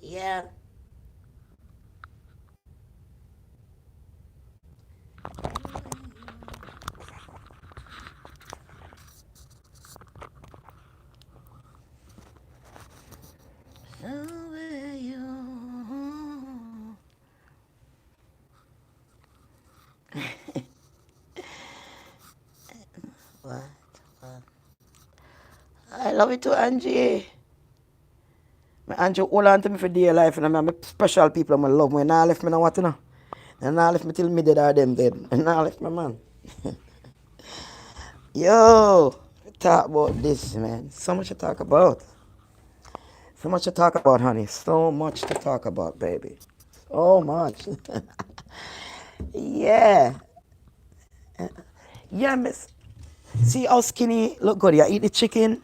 Yeah. So will you. What? What? I love it too, Angie. My Angie hold on to me for dear life, and I'm special people I love. When I left me now what you know. And I left me till me dead or them dead. And I left my man. Yo, talk about this, man. So much to talk about. So much to talk about, honey. So much to talk about, baby. So much. Yeah. Yeah, miss. See how skinny look good. You eat the chicken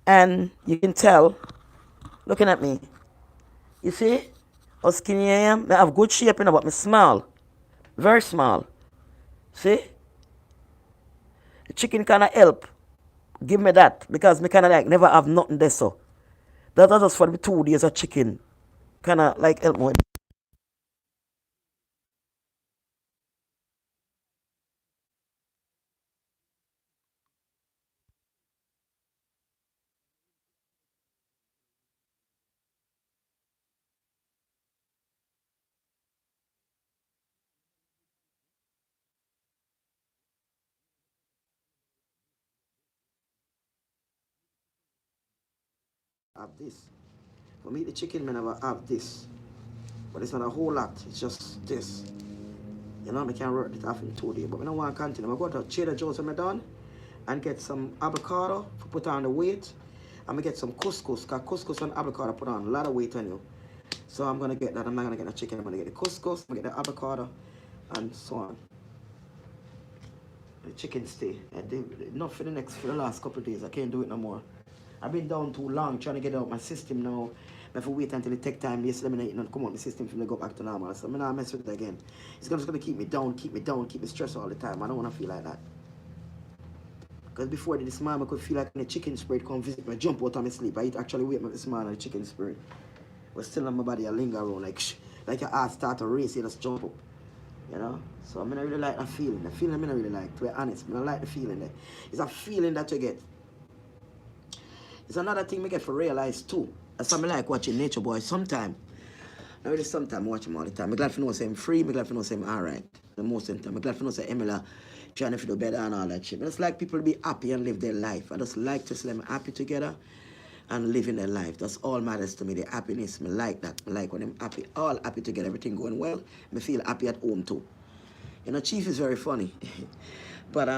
and you can tell, looking at me. You see how skinny I am? I have good shape, you know, but I'm small. Very small. See? The chicken kinda help. Give me that. Because me kinda like never have nothing there so. That was just for the 2 days of chicken. Kinda like help me. Have this. For me the chicken me never have this. But it's not a whole lot. It's just this. You know, I can work it off in 2 days. But I don't want to continue. I go to Trader Joe's when I'm done and get some avocado to put on the weight. I'm going to get some couscous. Because couscous and avocado put on a lot of weight on you. So I'm going to get that. I'm not going to get the chicken. I'm going to get the couscous. I'm going to get the avocado and so on. The chicken stay. Not for the last couple of days. I can't do it no more. I've been down too long trying to get out my system now. I have to wait until it take time. Yes, let me not come out my system for me to go back to normal. So I'm not mess with it again. It's just gonna keep me down, keep me stressed all the time. I don't wanna feel like that. Because before this morning I could feel like when the chicken spirit come visit me, jump out of my sleep. I actually wake up this morning and the chicken spirit. But still on my body I linger around like like your heart start to race, you just jump up. You know? So I mean, I really like that feeling. The feeling I mean, I really like, to be honest. I like the feeling there. It's a feeling that you get. It's another thing we get for realize too. That's something like watching Nature Boy sometime. Not really sometime, I watch him all the time. I'm glad for know say I'm free, I'm glad for know say I'm alright. The most of the time. I'm glad for know say Emila trying to do better and all that shit. But it's like people to be happy and live their life. I just like to see them happy together and living their life. That's all matters to me. The happiness. I like that. I like when I'm happy, all happy together, everything going well. I feel happy at home too. You know, Chief is very funny. But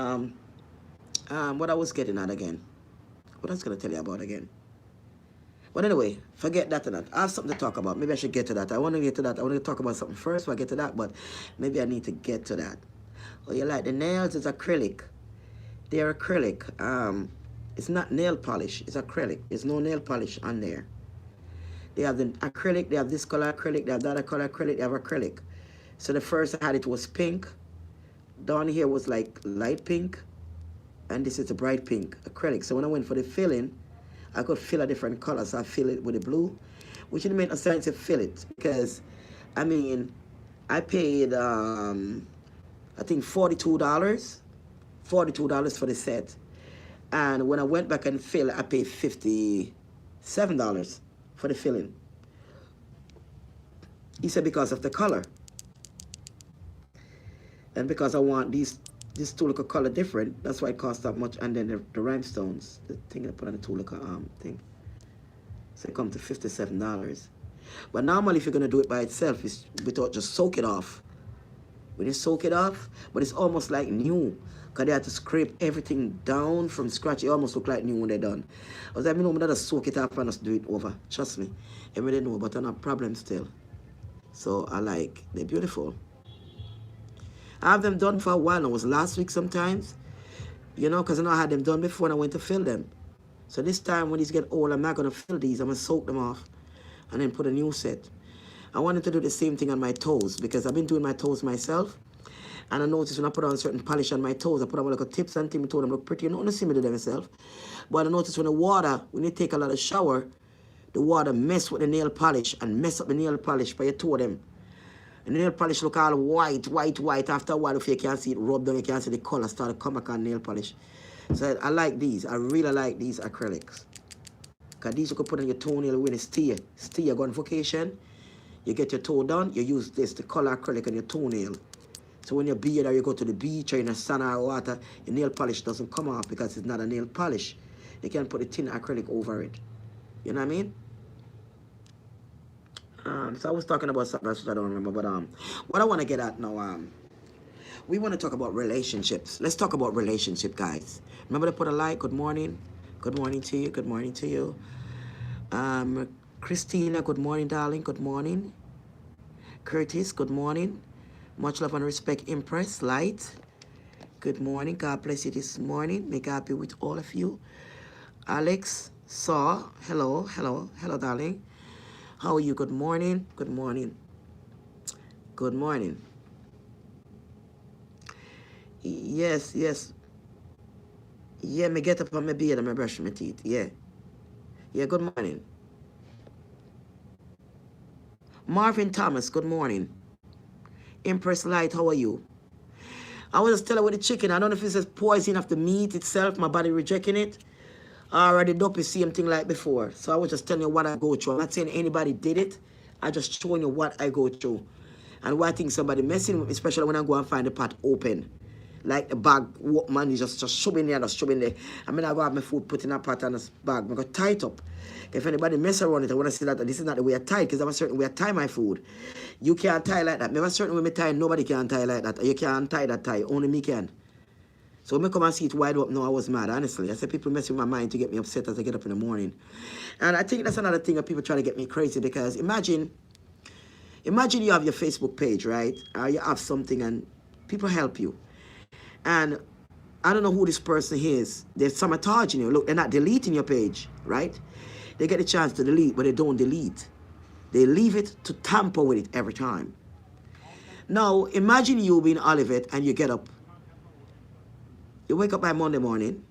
what I was getting at again. What I was gonna tell you about again. But anyway, forget that and that. I have something to talk about. Maybe I should get to that. I want to get to that. I want to talk about something first before I get to that, but maybe I need to get to that. Oh, you like the nails? It's acrylic. They're acrylic. It's not nail polish. It's acrylic. There's no nail polish on there. They have the acrylic. They have this color acrylic. They have that color acrylic. They have acrylic. So the first I had it was pink. Down here was like light pink, and this is a bright pink acrylic. So when I went for the filling, I could fill a different color. So I fill it with the blue, which didn't make no sense to fill it because, I mean, I paid I think $42, $42 for the set, and when I went back and fill, I paid $57 for the filling. He said because of the color and because I want these two look color different. That's why it costs that much. And then the rhinestones, the thing I put on the two look thing. So it comes to $57. But normally if you're gonna do it by itself, it's without just soak it off. When you soak it off, but it's almost like new. Because they had to scrape everything down from scratch. It almost look like new when they're done. I was like, you know, I'm not just soak it off and just do it over. Trust me. Everybody know, but I'm not problem still. So I like, they're beautiful. I have them done for a while. It was last week sometimes. You know, because I know I had them done before and I went to fill them. So this time when these get old, I'm not going to fill these. I'm going to soak them off and then put a new set. I wanted to do the same thing on my toes because I've been doing my toes myself. And I noticed when I put on certain polish on my toes, I put on like a tips and things, told them look pretty. You don't want to see me do them myself. But I noticed when the water, when you take a lot of shower, The water mess with the nail polish and mess up the nail polish for your toe them. And the nail polish look all white, white, white. After a while, if you can't see it rub down, you can't see the color start to come back on nail polish. So I like these. I really like these acrylics. Because these you can put on your toenail when it's stay. Stay, you go on vacation. You get your toe done, you use this, the color acrylic on your toenail. So when you're beard or you go to the beach or in the sun or water, your nail polish doesn't come off because it's not a nail polish. You can put a thin acrylic over it. You know what I mean? So I was talking about something else I don't remember, but what I want to get at now, we want to talk about relationships. Let's talk about relationship, guys. Remember to put a like. Good morning. Good morning to you. Good morning to you. Christina, good morning, darling. Good morning. Curtis, good morning. Much love and respect, Empress. Light, good morning. God bless you this morning. May God be with all of you. Alex, Saw, hello, hello, hello, darling. How are you? Good morning. Good morning. Good morning. Yes, yes. Yeah, me get up on my beard and me brush my teeth. Yeah. Yeah, good morning. Marvin Thomas, good morning. Empress Light, how are you? I was just telling with the chicken, I don't know if it's just poison of the meat itself, my body rejecting it. I already done the same thing like before. So I was just telling you what I go through. I'm not saying anybody did it. I just showing you what I go through. And why I think somebody messing with me, especially when I go and find the pot open. Like the bag, man, is just shoving there, just shoving there. I mean, I go have my food put in a pot and a bag. I go tie it up. If anybody mess around it, I want to see that this is not the way I tie, because I have a certain way I tie my food. You can't tie like that. I have a certain way I tie, nobody can tie like that. You can't tie that tie, only me can. So when I come and see it wide up now, I was mad, honestly. I said people mess with my mind to get me upset as I get up in the morning. And I think that's another thing that people try to get me crazy, because imagine you have your Facebook page, right? Or you have something and people help you. And I don't know who this person is. They're sabotaging you. Look, they're not deleting your page, right? They get a chance to delete, but they don't delete. They leave it to tamper with it every time. Now, imagine you being Olivet and you get up. You wake up by Monday morning.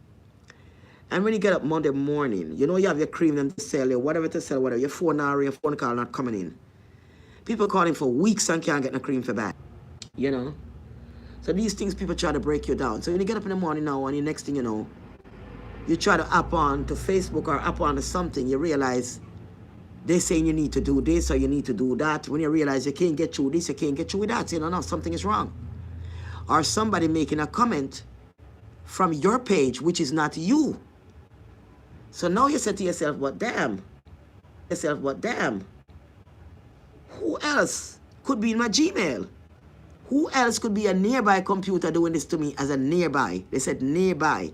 And when you get up Monday morning, you know you have your cream them to sell, you whatever to sell, whatever. Your phone or your phone call not coming in. People calling for weeks and can't get no cream for back. You know? So these things people try to break you down. So when you get up in the morning now and the next thing you know, you try to app on to Facebook or app on to something, you realize they're saying you need to do this or you need to do that. When you realize you can't get through this, you can't get through that, you know, no, something is wrong. Or somebody making a comment from your page, which is not you. So now you say to yourself, but damn. Who else could be in my Gmail? Who else could be a nearby computer doing this to me as a nearby? They said nearby.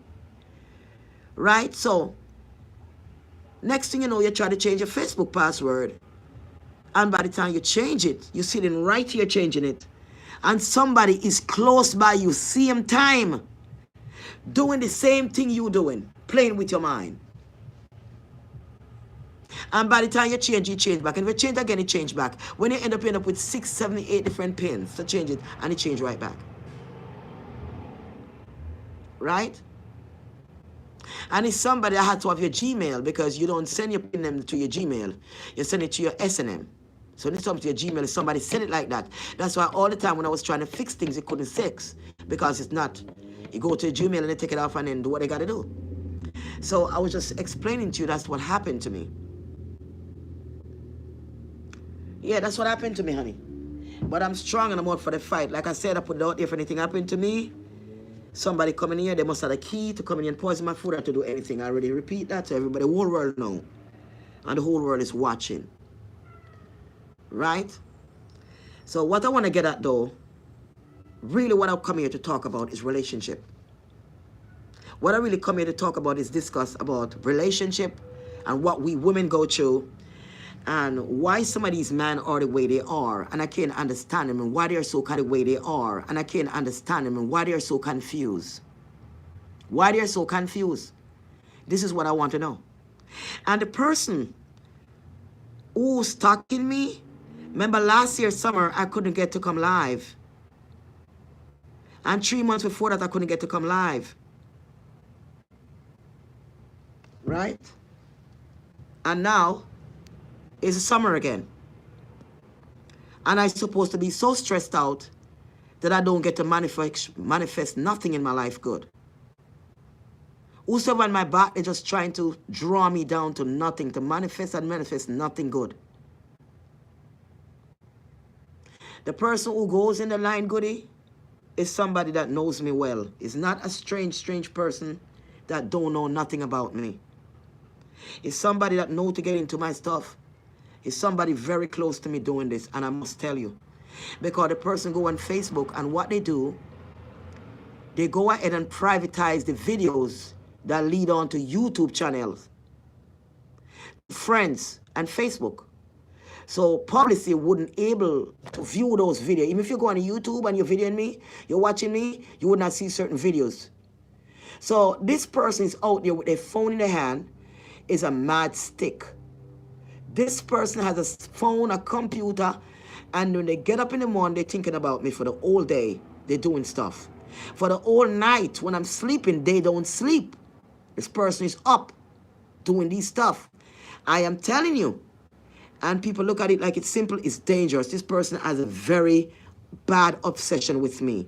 Right? So, next thing you know, you try to change your Facebook password. And by the time you change it, you're sitting right here changing it. And somebody is close by you, same time, doing the same thing you're doing, playing with your mind. And by the time you change back. And if you change again, it change back. When you end up with 6, 7, 8 different pins to change it, and it change right back. Right? And it's somebody that had to have your Gmail, because you don't send your pin them to your Gmail. You send it to your S&M. So when it comes to your Gmail, somebody send it like that. That's why all the time when I was trying to fix things, it couldn't fix. Because it's not. You go to your Gmail and they take it off and then do what they got to do. So I was just explaining to you that's what happened to me. Yeah, that's what happened to me, honey. But I'm strong and I'm out for the fight. Like I said, I put it out. If anything happened to me, somebody coming here, they must have a key to come in and poison my food or to do anything. I already repeat that to everybody. The whole world know. And the whole world is watching. Right? So what I want to get at, though, really what I've come here to talk about is relationship. What I really come here to talk about is discuss about relationship and what we women go through and why some of these men are the way they are, and I can't understand them, and why they're so kind of way they are, and I can't understand them, and why they're so confused. Why they're so confused. This is what I want to know. And the person who's stalking me, remember last year summer, I couldn't get to come live. And 3 months before that, I couldn't get to come live. Right? And now, It's summer again. And I'm supposed to be so stressed out that I don't get to manifest nothing in my life good. Whosoever on my back, they're just trying to draw me down to nothing, to manifest and manifest nothing good. The person who goes in the line, Goody, is somebody that knows me well. It's not a strange person that don't know nothing about me. It's somebody that know to get into my stuff. It's somebody very close to me doing this, and I must tell you. Because the person go on Facebook, and what they do, they go ahead and privatize the videos that lead on to YouTube channels, friends, and Facebook. So publicity wouldn't able to view those videos. Even if you go on YouTube and you're videoing me, you're watching me, you would not see certain videos. So this person is out there with a phone in their hand, is a mad stick. This person has a phone, a computer, and when they get up in the morning, they're thinking about me for the whole day. They're doing stuff. For the whole night, when I'm sleeping, they don't sleep. This person is up doing these stuff. I am telling you. And people look at it like it's simple, it's dangerous. This person has a very bad obsession with me.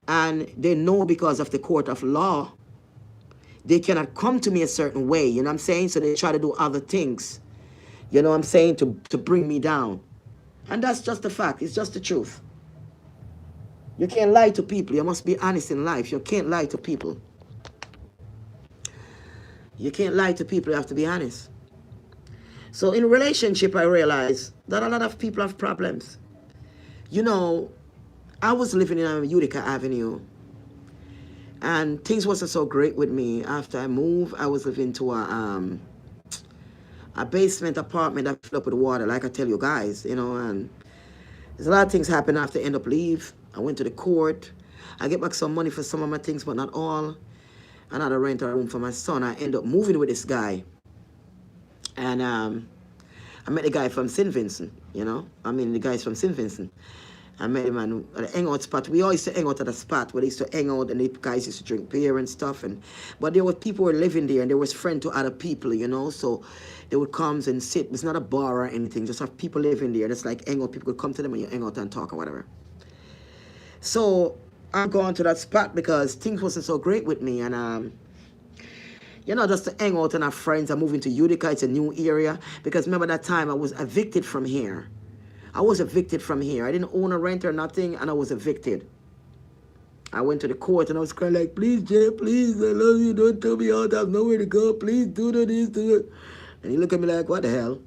And they know because of the court of law, they cannot come to me a certain way, you know what I'm saying? So they try to do other things, you know what I'm saying, to bring me down. And that's just the fact, it's just the truth. You can't lie to people, you must be honest in life. You can't lie to people. You can't lie to people, you have to be honest. So in relationship, I realized that a lot of people have problems. You know, I was living in Utica Avenue, and things wasn't so great with me. After I moved, I was living to a basement apartment that filled up with water, like I tell you guys, you know, and there's a lot of things happen after I end up leave. I went to the court. I get back some money for some of my things, but not all. And I had to rent a room for my son. I end up moving with this guy. And I met the guy from St. Vincent, you know. I mean, the guys from St. Vincent. I met him at a hangout spot. We always used to hang out at a spot where they used to hang out and the guys used to drink beer and stuff. But there were people who were living there and they was friends to other people, you know. So they would come and sit. It's not a bar or anything. Just have people living there. It's like hang out. People would come to them and you hang out and talk or whatever. So I'm going to that spot because things wasn't so great with me. And you know, just to hang out and have friends. I'm moving to Utica. It's a new area. Because remember that time I was evicted from here. I was evicted from here. I didn't own a rent or nothing, and I was evicted. I went to the court, and I was crying like, please, Jay, please, I love you. Don't tell me out. I have nowhere to go. Please do this, do it. And he looked at me like, what the hell?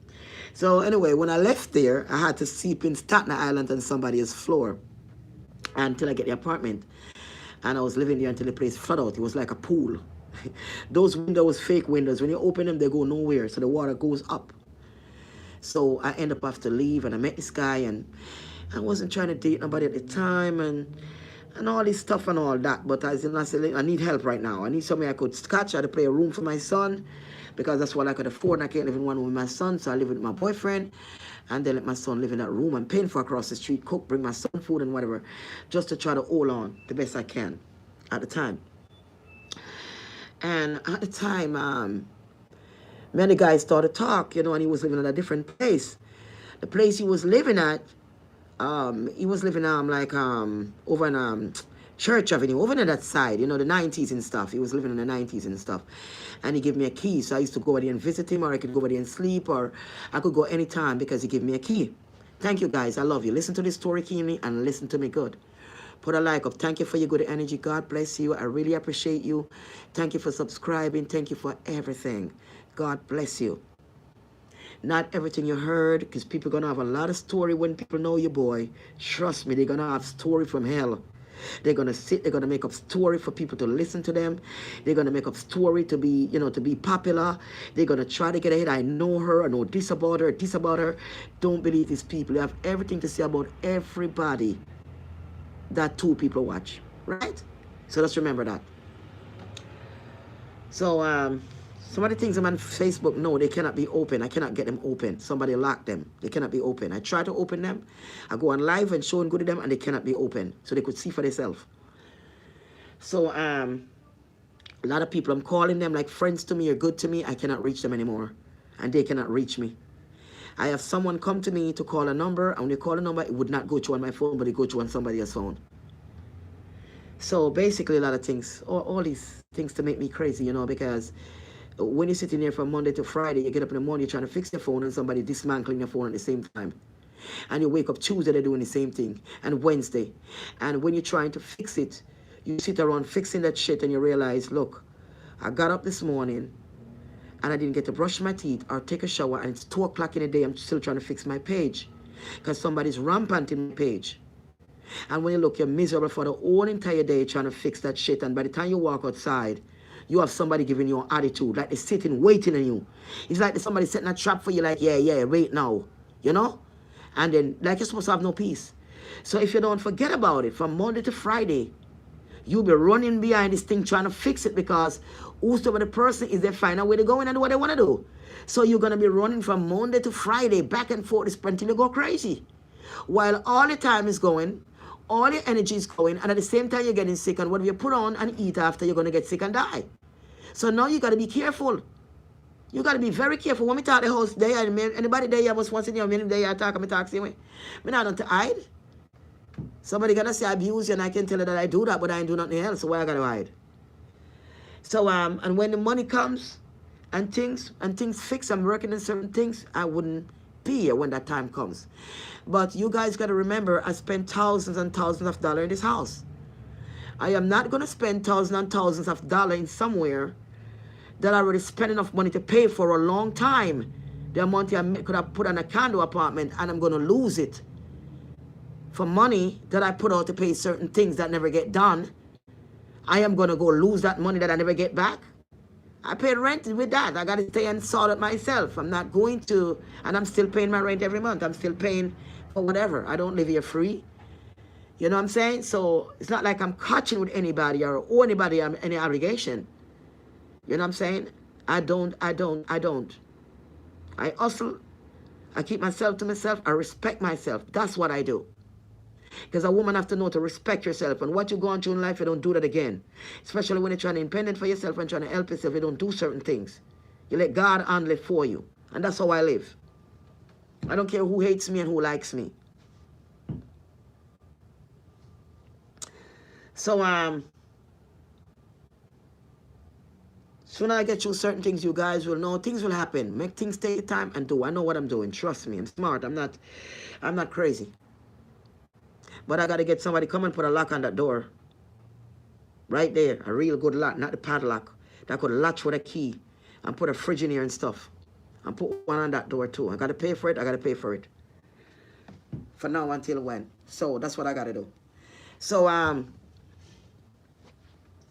So anyway, when I left there, I had to sleep in Staten Island on somebody's floor until I get the apartment. And I was living there until the place flooded out. It was like a pool. Those windows, fake windows, when you open them, they go nowhere. So the water goes up. So I end up have to leave, and I met this guy, and I wasn't trying to date nobody at the time, and all this stuff and all that. But I said, I need help right now. I need somewhere I could scratch. I had to play a room for my son, because that's what I could afford, and I can't live in one room with my son. So I live with my boyfriend, and then let my son live in that room. I'm paying for across the street, cook, bring my son food and whatever, just to try to hold on the best I can at the time. And at the time, me and the guy started to talk, you know, and he was living in a different place. The place he was living at, he was living over in Church Avenue, over on that side, you know, the 90s and stuff. He was living in the 90s and stuff. And he gave me a key, so I used to go over there and visit him, or I could go over there and sleep, or I could go anytime because he gave me a key. Thank you, guys. I love you. Listen to this story keenly and listen to me good. Put a like up. Thank you for your good energy. God bless you. I really appreciate you. Thank you for subscribing. Thank you for everything. God bless you. Not everything you heard, because people are going to have a lot of story when people know you, boy. Trust me, they're going to have story from hell. They're going to sit, they're going to make up story for people to listen to them. They're going to make up story to be, you know, to be popular. They're going to try to get ahead. I know her, I know this about her, this about her. Don't believe these people. They have everything to say about everybody that two people watch, right? So let's remember that. So, some of the things I'm on Facebook, no, they cannot be open. I cannot get them open. Somebody locked them. They cannot be open. I try to open them. I go on live and show and go to them, and they cannot be open. So they could see for themselves. So, a lot of people, I'm calling them like friends to me or good to me. I cannot reach them anymore. And they cannot reach me. I have someone come to me to call a number, and when you call a number, it would not go through on my phone, but it go through on somebody else's phone. So basically, a lot of things, all these things to make me crazy, you know, because when you're sitting here from Monday to Friday, you get up in the morning, you're trying to fix your phone, and somebody dismantling your phone at the same time. And you wake up Tuesday, they're doing the same thing, and Wednesday. And when you're trying to fix it, you sit around fixing that shit, and you realize, look, I got up this morning, and I didn't get to brush my teeth or take a shower, and it's 2 o'clock in the day, I'm still trying to fix my page, because somebody's rampant in my page. And when you look, you're miserable for the whole entire day trying to fix that shit, and by the time you walk outside, you have somebody giving you an attitude, like they're sitting, waiting on you. It's like there's somebody setting a trap for you, like, yeah, wait now, you know? And then, like, you're supposed to have no peace. So if you don't forget about it, from Monday to Friday, you'll be running behind this thing trying to fix it, because whosoever the person is, they find a way to go in and do what they want to do. So you're going to be running from Monday to Friday, back and forth, until you go crazy. While all the time is going, all your energy is going, and at the same time you're getting sick, and whatever you put on and eat after, you're going to get sick and die. So now you got to be careful. You got to be very careful. When we talk the house there, anybody there, you must once in your minute there, you talk, I talk same way. I don't to hide. Somebody got to say I abuse you, and I can tell you that I do that, but I ain't do nothing else, so why I got to hide? So, and when the money comes, and things fix, I'm working on certain things, I wouldn't be here when that time comes. But you guys got to remember, I spent thousands and thousands of dollars in this house. I am not going to spend thousands and thousands of dollars in somewhere that I already spent enough money to pay for a long time. The amount I could have put on a condo apartment, and I'm going to lose it for money that I put out to pay certain things that never get done. I am going to go lose that money that I never get back. I paid rent with that. I got to stay and sort it myself. I'm not going to, and I'm still paying my rent every month. I'm still paying for whatever. I don't live here free. You know what I'm saying? So it's not like I'm catching with anybody or owe anybody any obligation. You know what I'm saying? I don't. I hustle. I keep myself to myself. I respect myself. That's what I do. Because a woman have to know to respect yourself. And what you go on through in life, you don't do that again. Especially when you're trying to independent for yourself and trying to help yourself, you don't do certain things. You let God handle it for you. And that's how I live. I don't care who hates me and who likes me. So, soon as I get through certain things, you guys will know things will happen. Make things take time and do. I know what I'm doing. Trust me. I'm smart. I'm not crazy. But I got to get somebody come and put a lock on that door. Right there. A real good lock. Not the padlock. That could latch with a key. And put a fridge in here and stuff. And put one on that door too. I got to pay for it. I got to pay for it. For now until when. So that's what I got to do. So,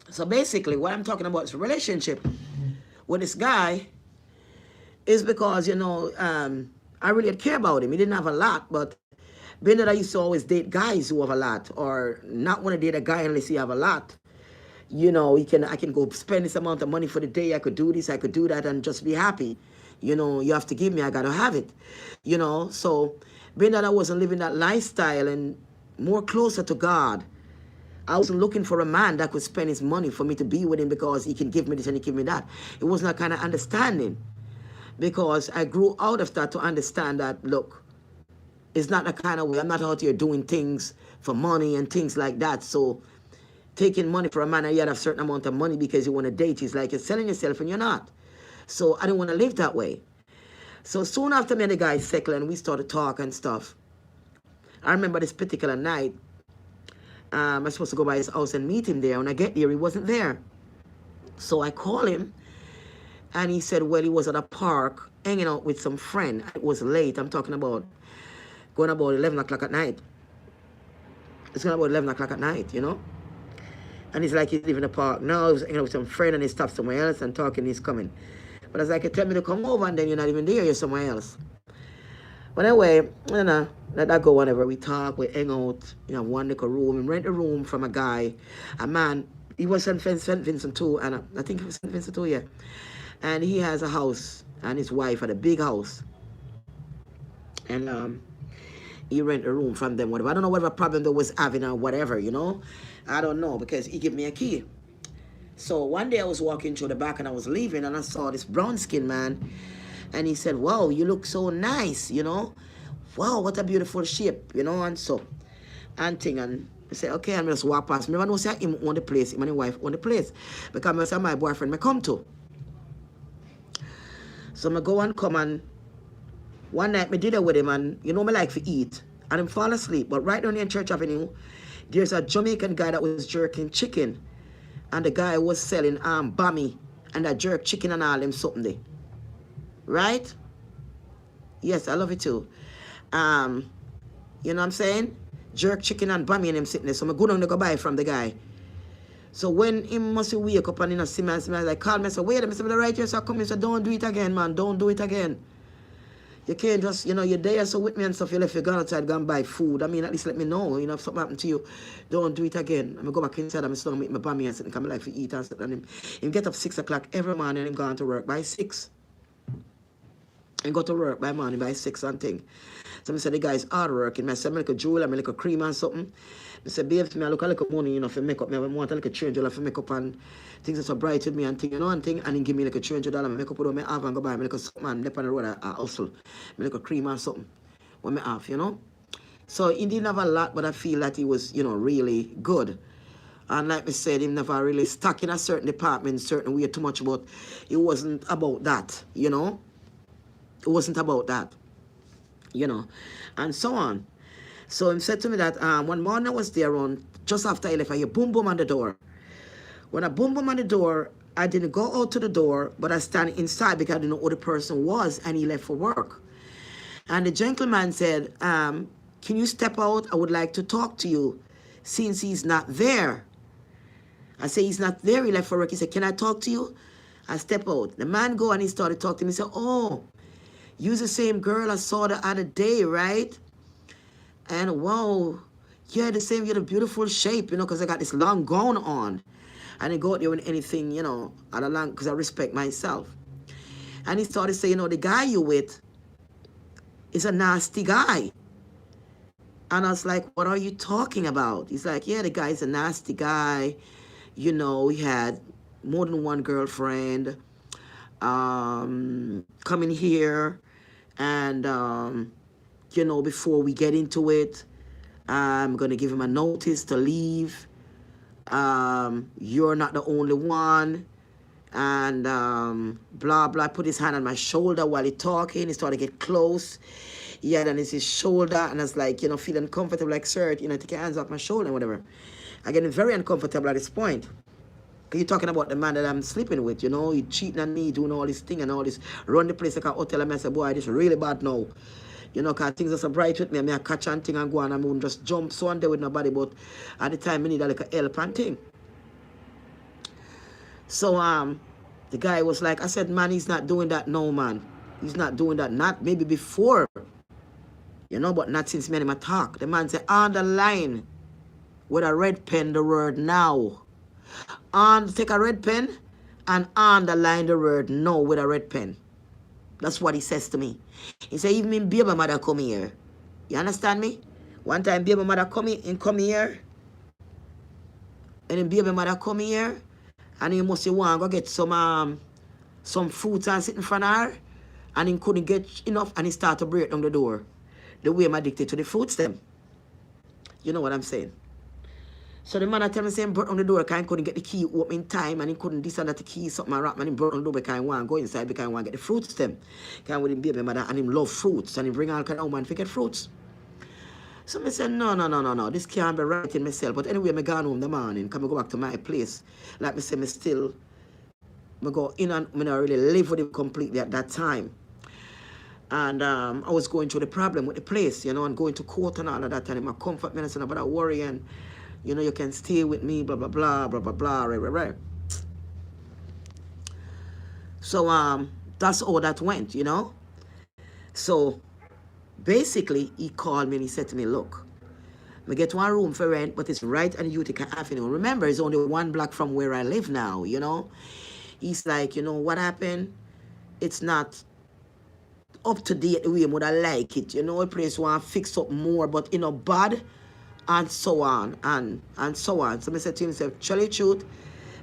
so basically what I'm talking about is a relationship with this guy is because, you know, I really care about him. He didn't have a lot, but being that I used to always date guys who have a lot, or not want to date a guy unless he have a lot, you know, I can go spend this amount of money for the day. I could do this, I could do that, and just be happy. You know, you have to give me, I got to have it. You know, so being that I wasn't living that lifestyle and more closer to God, I wasn't looking for a man that could spend his money for me to be with him because he can give me this and he give me that. It wasn't that kind of understanding, because I grew out of that to understand that, look, it's not the kind of way. I'm not out here doing things for money and things like that. So taking money for a man and you have a certain amount of money because you want to date, is like you're selling yourself and you're not. So I didn't want to live that way. So soon after me and the guy settled and we started talking and stuff, I remember this particular night, I was supposed to go by his house and meet him there. When I get there, he wasn't there. So I called him and he said, well, he was at a park hanging out with some friend. It was late. I'm talking about going about 11 o'clock at night. It's going about 11 o'clock at night, you know. And he's like, he's leaving the park now. He was hanging out with some friend and he stopped somewhere else and talking, he's coming. But I was like, you tell me to come over and then you're not even there, you're somewhere else. But anyway, you know, let that go whenever. We talk, we hang out, you know, one little room. We rent a room from a guy, a man. He was St. Vincent too, and I think he was St. Vincent too, yeah. And he has a house, and his wife had a big house. And he rent a room from them, whatever. I don't know whatever problem they was having or whatever, you know. I don't know, because he gave me a key. So one day I was walking through the back and I was leaving and I saw this brown-skinned man And he said, wow, you look so nice, you know. Wow, what a beautiful shape, you know, and so. And thing, and I said, okay, I'm just walk past. Remember, I know say him own the place, him and his wife own the place. Because I say my boyfriend may come to. So I go and come, and one night I did it with him, and you know me like to eat. And him fall asleep. But right down in Church Avenue, there's a Jamaican guy that was jerking chicken. And the guy was selling bami and a jerk chicken and all them something there. Right? Yes, I love it too. You know what I'm saying? Jerk chicken and bami and him sitting there. So I go down to go buy from the guy. So when he must wake up and see me, I like, call me and say, wait a minute, I'm right here, so I come in and say, don't do it again, man, don't do it again. You can't just, you know, you're there so with me and stuff, you left, you go outside, go and buy food. I mean, at least let me know, you know, if something happened to you, don't do it again. I'm going to go back inside, I'm still going to make my bami and sit and come like to eat and sit and him get up 6 o'clock every morning and go to work by 6. And go to work by morning by 6 and thing. So I said, the guy's hard working. I said, I make a jewel, I make a cream and something. I said, babe, to me, I look a little money, you know, for makeup. I want a little $300 for makeup and things that so bright with me and thing, you know, and thing. And he give me like a $300 makeup, put on my half and go buy me like a something and left on the road, I hustle. Me like a cream and something. When me half, you know. So he didn't have a lot, but I feel that he was, you know, really good. And like I said, he never really stuck in a certain department, certain way too much, but it wasn't about that, you know. It wasn't about that, you know, and so on. So he said to me that one morning I was there on, just after I left, I hear boom boom on the door. When I boom boom on the door, I didn't go out to the door, but I stand inside because I didn't know who the person was, and he left for work. And the gentleman said, can you step out? I would like to talk to you since he's not there. I say, he's not there, he left for work. He said, can I talk to you? I step out. The man go and he started talking to me. He said, oh, you're the same girl I saw the other day, right? And wow, yeah, the same, you had a beautiful shape, you know, because I got this long gown on. I didn't go out there with anything, you know, out of long, because I respect myself. And he started saying, you know, the guy you with is a nasty guy. And I was like, what are you talking about? He's like, yeah, the guy's a nasty guy. You know, he had more than one girlfriend. Coming here. And, you know, before we get into it, I'm going to give him a notice to leave. You're not the only one. And blah, blah. Put his hand on my shoulder while he talking. He started to get close. Yeah, then it's his shoulder. And I was like, you know, feeling comfortable, like, sir, you know, take your hands off my shoulder and whatever. I get very uncomfortable at this point. You're talking about the man that I'm sleeping with, you know, he cheating on me, doing all this thing and all this, run the place like a hotel, and I say, boy, this is really bad now. You know, because things are so bright with me, I catch and thing and go on, and I wouldn't just jump so on there with nobody, but at the time, I need a little help and thing. So, the guy was like, I said, man, he's not doing that now, man. He's not doing that, not maybe before, you know, but not since me and him talk. The man said, underline with a red pen the word now. Take a red pen and underline the word no with a red pen. That's what he says to me. He said, even in baby mother come here. You understand me? One time baby mother come here. And then baby mother come here. And he must want to go get some fruits and sit in front of her. And he couldn't get enough and he started to break down the door. The way I'm addicted to the fruits them. You know what I'm saying? So the man I tell me saying broke on the door because he couldn't get the key open in time and he couldn't this and that the key something and wrap and he broke on the door because he want to go inside because he want to get the fruits them. Because with him baby mother and him love fruits and he bring all kind of man to get fruits. So I said, no, this can't be right in myself. But anyway, I gone home the morning, come go back to my place. Like I say, I go in and I don't really live with him completely at that time. And I was going through the problem with the place, you know, and going to court and all of that. And in my comfort medicine about that worry and you know, you can stay with me, blah, blah, blah, blah, blah, blah, right. So, that's all that went, you know. So, basically, he called me and he said to me, look, I get one room for rent, but it's right on Utica Avenue. Remember, it's only 1 block from where I live now, you know. He's like, you know, what happened? It's not up to date the way I would I like it, you know. A place want to fix up more, but, you know, bad. And so on, and so on. So I said to himself, tell you the truth,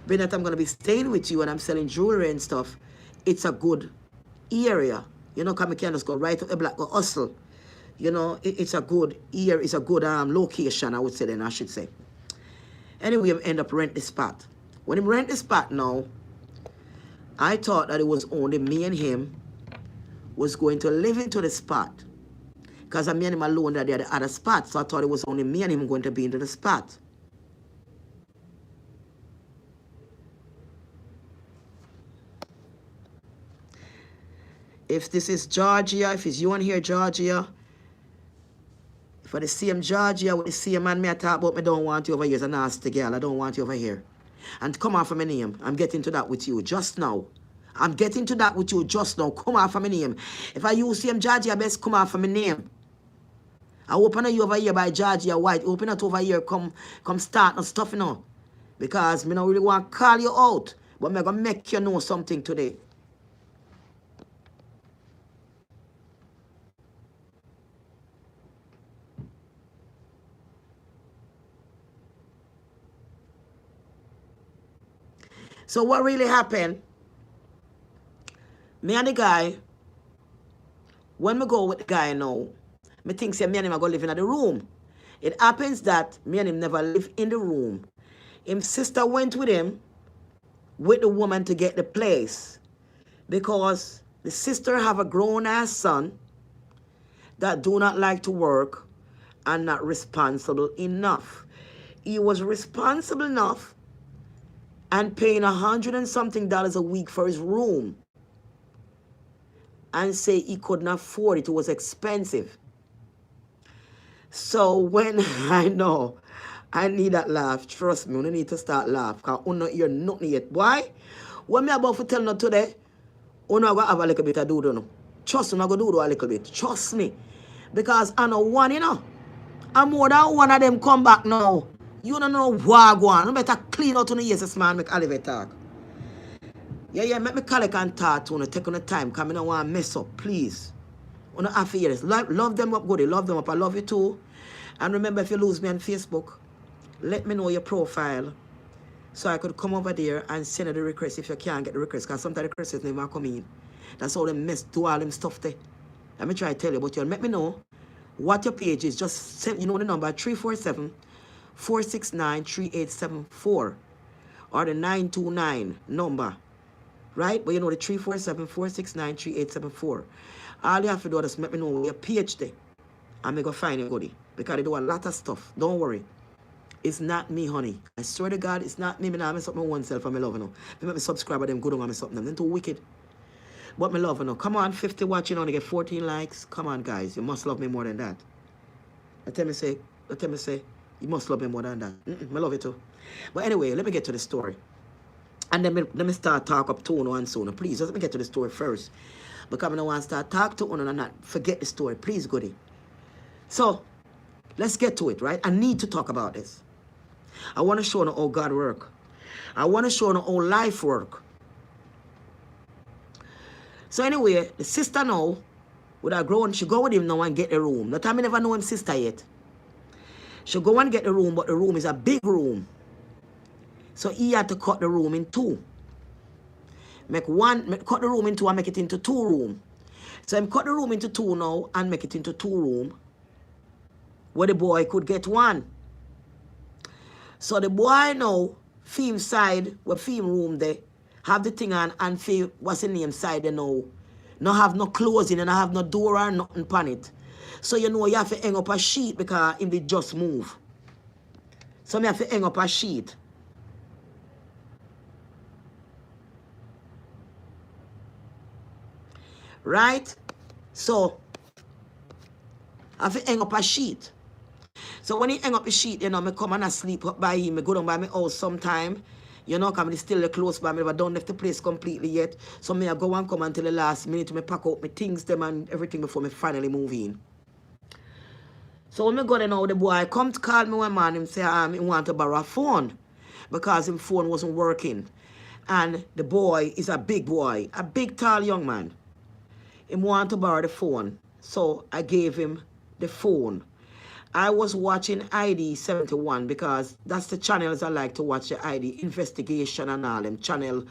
being that I'm going to be staying with you and I'm selling jewelry and stuff, it's a good area. You know, come can just go right up the block, go hustle. You know, it's a good here, it's a good location, I would say then, I should say. Anyway, we end up rent the spot. When he rent the spot now, I thought that it was only me and him was going to live into the spot. Because me and him alone that they're the other spot. So I thought it was only me and him going to be into the spot. If this is Georgia, if it's you on here, Georgia, for the same Georgia with the same man me I talk about, me don't want you over here as a nasty girl. I don't want you over here. And come off of my name. I'm getting to that with you just now. I'm getting to that with you just now. Come off of my name. If I use same Georgia, best come off of my name. I open you over here by Georgia White. Open it over here. Come start no stuff, you know. Because me don't really want to call you out. But I'm going to make you know something today. So what really happened, me and the guy, when we go with the guy now, me think say me and him are going to live in the room. It happens that me and him never live in the room. His sister went with him, with the woman to get the place. Because the sister have a grown-ass son that do not like to work and not responsible enough. He was responsible enough and paying $100 and something a week for his room. And say he couldn't afford it. It was expensive. So when I know I need that laugh, trust me, I need to start laugh. Because I don't hear nothing yet. Why? What me about to tell you today, I'm going to have a little bit of do. Trust me, I'm going to do a little bit. Trust me. Because I know one, you know. And more than one of them come back now. You don't know what go on. You better clean out on the ears, man, make Oliver talk. Yeah, make me call it and talk to you. Take on the time, because I don't want to mess up, please. You don't have to hear this. Love them up, goody. Love them up. I love you too. And remember, if you lose me on Facebook, let me know your profile so I could come over there and send you the request if you can't get the request. Because sometimes the requests never come in. That's how they mess, do all them stuff there. Let me try to tell you, but you'll let me know what your page is. Just send, you know the number, 347-469-3874. Or the 929 number. Right? But you know the 347-469-3874. All you have to do is let me know your page there. And me go find you, goodie. Because they do a lot of stuff. Don't worry. It's not me, honey. I swear to God, it's not me. I mess up my one self and me love you know. Me make me subscribe to them good and mess up them. They're too wicked. But me love you know. Come on, 50 watching on, get 14 likes. Come on, guys. You must love me more than that. Let me say, you must love me more than that. Me love you too. But anyway, let me get to the story. And then let me start talk up to you and so on. Please, let me get to the story first. Because I don't want to start talk to you and not forget the story. Please, goodie. So, let's get to it, right? I need to talk about this. I want to show you how God work. I want to show you how life work. So anyway, the sister now, with her grown, she go with him now and get the room. The time I never know him sister yet. She go and get the room, but the room is a big room. So he had to cut the room in two. Cut the room in two and make it into 2 rooms. So I cut the room into 2 now and make it into 2 rooms. Where the boy could get 1. So the boy now, film side, where film room there, have the thing on and feel what's the name side there now. No have no closing and I have no door or nothing upon it. So you know you have to hang up a sheet because it did just move. So I have to hang up a sheet. Right? So I have to hang up a sheet. So when he hang up a sheet, you know, I come and I sleep up by him. I go down by my house sometime. You know, because I'm still close by me. But I don't left the place completely yet. So I go and come until the last minute. I pack out my things them and everything before I finally move in. So when I go there now, the boy come to call me one man and say he want to borrow a phone. Because his phone wasn't working. And the boy is a big boy. A big tall young man. He want to borrow the phone. So I gave him the phone. I was watching ID 71 because that's the channels I like to watch, the ID investigation and all them channel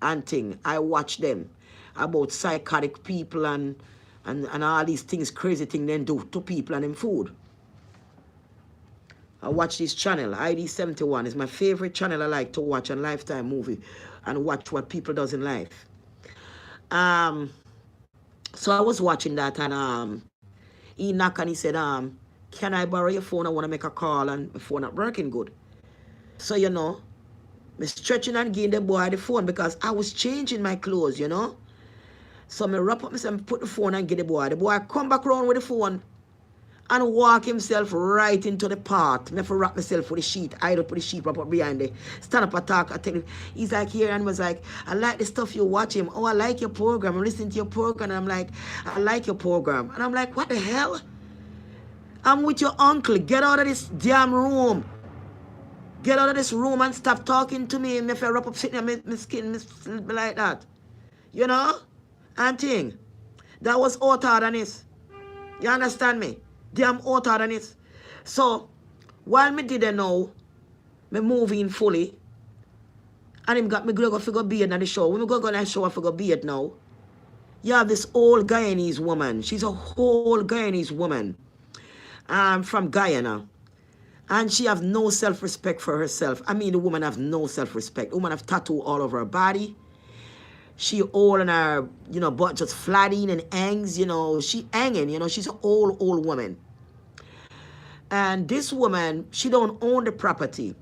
and thing. I watch them. about psychotic people and all these things, crazy things they do to people and them food. I watch this channel, ID71. It's my favorite channel I like to watch on Lifetime movie and watch what people does in life. So I was watching that and he knocked and he said, can I borrow your phone? I want to make a call and my phone not working good. So, you know, me stretching and giving the boy the phone because I was changing my clothes, you know. So me wrap up myself, put the phone and give the boy. The boy come back around with the phone and walk himself right into the part. Me have to wrap myself with the sheet. I don't put the sheet wrap up behind it. Stand up and talk. I tell him, he's like here and was like, I like the stuff you watch him. Oh, I like your program. I'm listening to your program. And I'm like, I like your program. And I'm like, what the hell? I'm with your uncle. Get out of this damn room. Get out of this room and stop talking to me. If I wrap up sitting on my skin like that. You know? And thing. That was outer than this. You understand me? Damn outer than this. So, while me didn't know, me moving fully, and him got me go figure beard on the show. When we go on that show, I figure beard now. You have this old Guyanese woman. She's a whole Guyanese woman. From Guyana. And she have no self-respect for herself. I mean, the woman have no self-respect. The woman have tattoo all over her body. She old and her, you know, butt just flatting and hangs, you know. She hanging, you know. She's an old woman. And this woman, she don't own the property.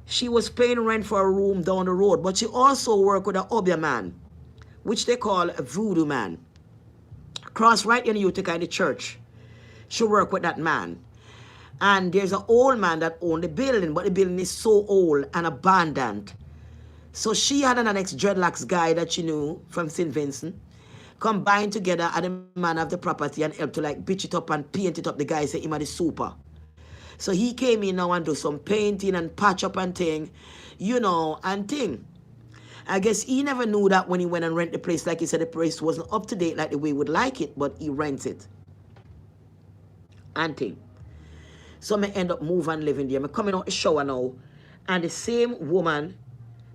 She was paying rent for a room down the road. But she also work with a obia man, which they call a voodoo man. Cross right in Utica in the church. She work with that man. And there's an old man that owned the building, but the building is so old and abandoned. So she had an ex-dreadlocks guy that she knew from St. Vincent, combined together at the man of the property and helped to like bitch it up and paint it up. The guy said him are the super. So he came in now and do some painting and patch up and thing, you know, and thing. I guess he never knew that when he went and rent the place, like he said, the place wasn't up to date like the way he would like it, but he rents it. And thing. So I end up moving and living there. I'm coming out the shower now. And the same woman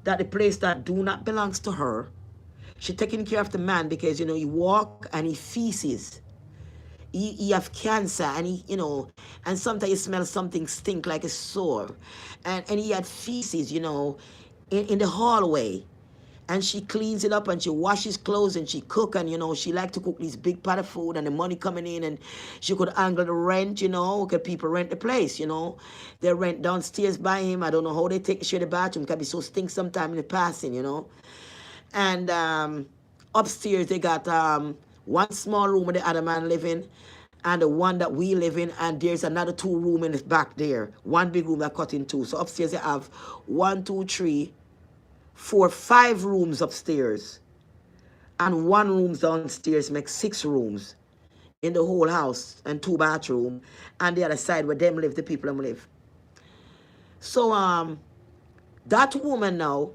that the place that do not belongs to her, she taking care of the man because, you know, he walk and he feces. He have cancer and he, you know, and sometimes you smell something stink like a sore. And he had feces, you know, in the hallway. And she cleans it up and she washes clothes and she cook and, you know, she like to cook these big pot of food and the money coming in and she could angle the rent, you know, because people rent the place, you know. They rent downstairs by him. I don't know how they share the bathroom. It can be so stink sometime in the passing, you know. And upstairs they got one small room where the other man living and the one that we live in, and there's another 2 room in the back there. One big room that cut in 2. So upstairs they have 1, 2, 3, 4, 5 rooms upstairs and 1 room downstairs makes 6 rooms in the whole house and 2 bathrooms, and the other side where them live, the people them live. So that woman now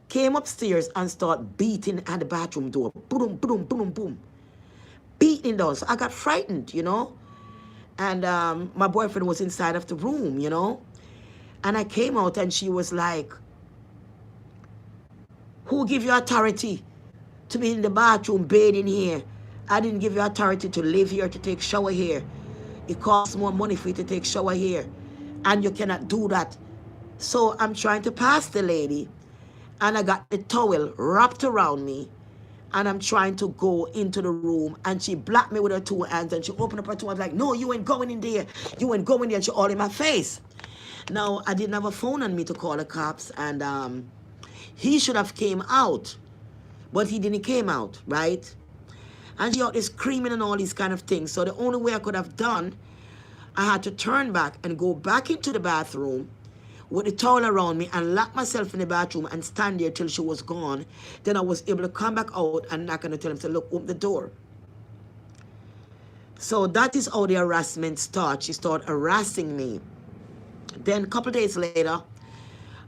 came upstairs and started beating at the bathroom door. Boom, boom, boom, boom. Beating down. So I got frightened, you know. And my boyfriend was inside of the room, you know. And I came out and she was like, who give you authority to be in the bathroom bathing here? I didn't give you authority to live here, to take shower here. It costs more money for you to take shower here. And you cannot do that. So I'm trying to pass the lady. And I got the towel wrapped around me. And I'm trying to go into the room. And she blocked me with her 2 hands. And she opened up her 2 hands like, no, you ain't going in there. You ain't going there. And she all in my face. Now, I didn't have a phone on me to call the cops. And he should have came out. But he didn't came out, right? And she out there screaming and all these kind of things. So the only way I could have done, I had to turn back and go back into the bathroom with the towel around me and lock myself in the bathroom and stand there till she was gone. Then I was able to come back out and knock on the tell him, say, look, open the door. So that is how the harassment started. She started harassing me. Then a couple of days later,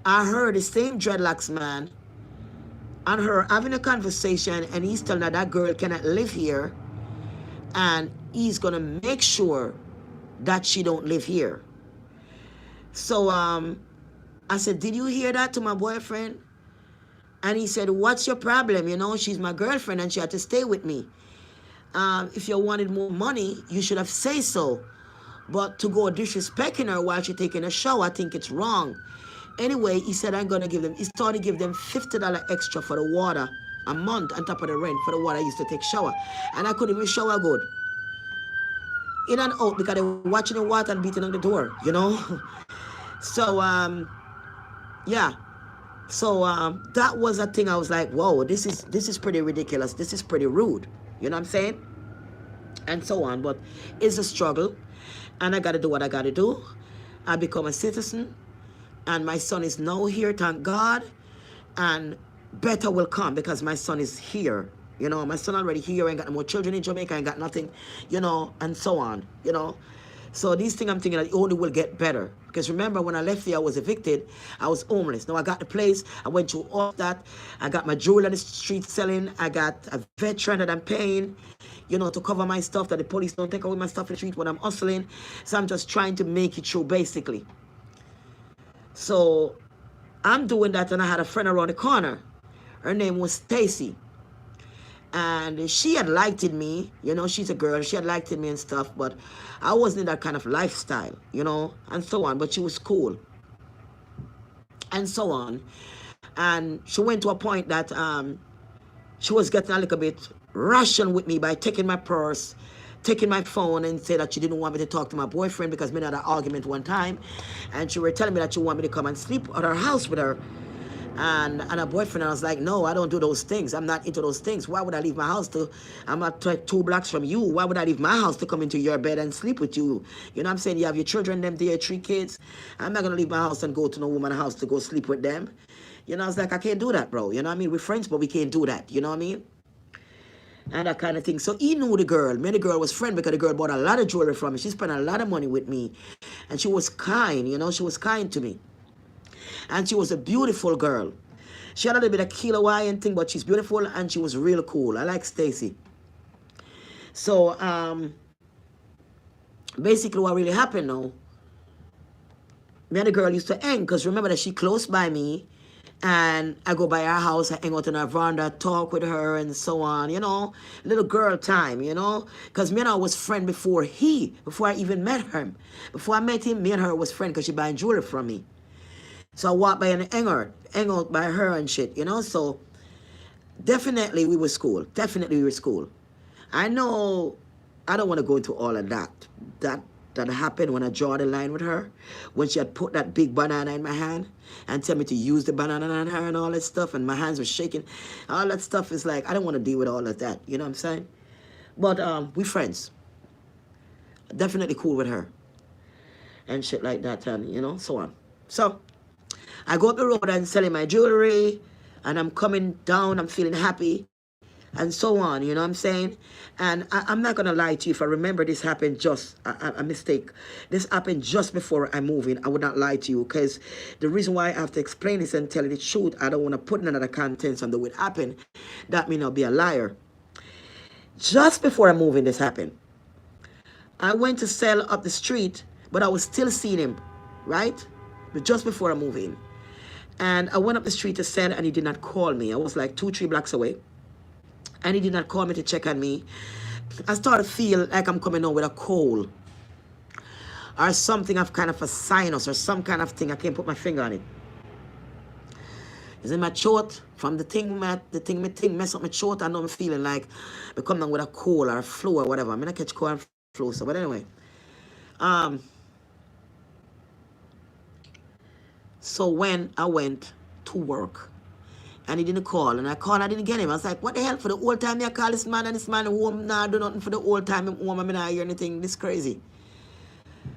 I heard the same dreadlocks man and her having a conversation, and he's telling her that girl cannot live here and he's gonna make sure that she don't live here. So I said, did you hear that, to my boyfriend? And he said, what's your problem? You know, she's my girlfriend and she had to stay with me. If you wanted more money, you should have said so. But to go disrespecting her while she's taking a shower, I think it's wrong. Anyway, he said, I'm going to give them, he started to give them $50 extra for the water a month on top of the rent for the water I used to take shower. And I couldn't even shower good. In and out because they were watching the water and beating on the door, you know? So, yeah. So that was a thing I was like, whoa, this is pretty ridiculous. This is pretty rude. You know what I'm saying? And so on. But it's a struggle. And I got to do what I got to do. I become a citizen. And my son is now here, thank God. And better will come because my son is here. You know, my son already here. I ain't got no more children in Jamaica. I ain't got nothing, you know, and so on, you know. So these things I'm thinking that it only will get better. Because remember, when I left here, I was evicted. I was homeless. Now I got the place. I went through all that. I got my jewelry on the street selling. I got a veteran that I'm paying, you know, to cover my stuff that the police don't take away my stuff in the street when I'm hustling. So I'm just trying to make it through, basically. So I'm doing that, and I had a friend around the corner. Her name was Stacy. And she had liked me, you know, she's a girl, she had liked me and stuff, but I wasn't in that kind of lifestyle, you know, and so on, but she was cool. And so on. And she went to a point that she was getting a little bit rational with me by taking my purse, taking my phone, and said that she didn't want me to talk to my boyfriend because we had an argument one time. And she were telling me that she wanted me to come and sleep at her house with her. And her boyfriend, I was like, no, I don't do those things. I'm not into those things. Why would I leave my house to, I'm not 2 blocks from you. Why would I leave my house to come into your bed and sleep with you? You know what I'm saying? You have your children, them there, 3 kids. I'm not going to leave my house and go to no woman's house to go sleep with them. You know, I was like, I can't do that, bro. You know what I mean? We're friends, but we can't do that. You know what I mean? And that kind of thing. So he knew the girl. Me and the girl was friends because the girl bought a lot of jewelry from me. She spent a lot of money with me. And she was kind, you know, she was kind to me. And she was a beautiful girl. She had a little bit of kilo eye and thing, but she's beautiful and she was real cool. I like Stacy. So, basically what really happened now, me and the girl used to hang, because remember that she close by me, and I go by her house, I hang out in her veranda, talk with her and so on, you know, little girl time, you know, because me and her was friend before I even met her. Before I met him, me and her was friend because she buying jewelry from me. So I walked by and hang out by her and shit, you know. So definitely we were school. Definitely we were school. I know I don't want to go into all of that. That happened when I draw the line with her. When she had put that big banana in my hand and tell me to use the banana on her and all that stuff. And my hands were shaking. All that stuff is like, I don't want to deal with all of that. You know what I'm saying? But we friends. Definitely cool with her. And shit like that and, you know, so on. So I go up the road and selling my jewelry, and I'm coming down, I'm feeling happy, and so on, you know what I'm saying? And I'm not going to lie to you. If I remember this happened just, a mistake. This happened just before I move in. I would not lie to you, because the reason why I have to explain this and tell you the truth, I don't want to put none of the contents on the way it happened. That may not be a liar. Just before I move in, this happened. I went to sell up the street, but I was still seeing him, right? But just before I move in. And I went up the street to sell, and he did not call me. I was like 2-3 blocks away. And he did not call me to check on me. I started to feel like I'm coming home with a cold. Or something of kind of a sinus or some kind of thing. I can't put my finger on it. It's in my throat. From the thing mess up my throat. I know I'm feeling like I come down with a cold or a flu or whatever. I'm going to catch cold and flu. So, but anyway. So when I went to work, and he didn't call, and I called, I didn't get him. I was like, what the hell, for the whole time I call this man, and this man home, nah, do nothing for the whole time I'm home, I not hear anything, this crazy.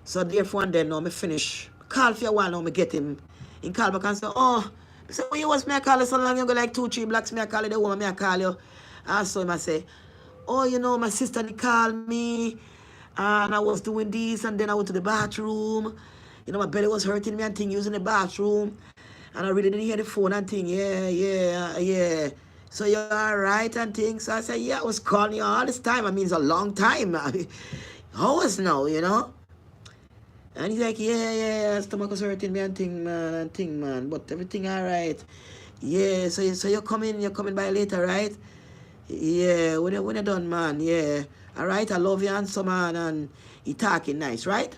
So therefore, and then now I finish. Call for a while, now I get him. He call back and say, oh, I say, well, you was me I call you so long, you go like 2-3 blocks, me I call you the woman, me I call you. And so him I say, oh, you know, my sister they called me, and I was doing this, and then I went to the bathroom. You know, my belly was hurting me and thing, using the bathroom. And I really didn't hear the phone and thing. Yeah. So you're all right and things. So I said, yeah, I was calling you all this time. I mean, it's a long time. Hours now, you know. And he's like, yeah, stomach was hurting me and thing, man. But everything all right. Yeah, so you're coming by later, right? Yeah, when you done, man, yeah. Alright, I love you and so man, and he talking nice, right?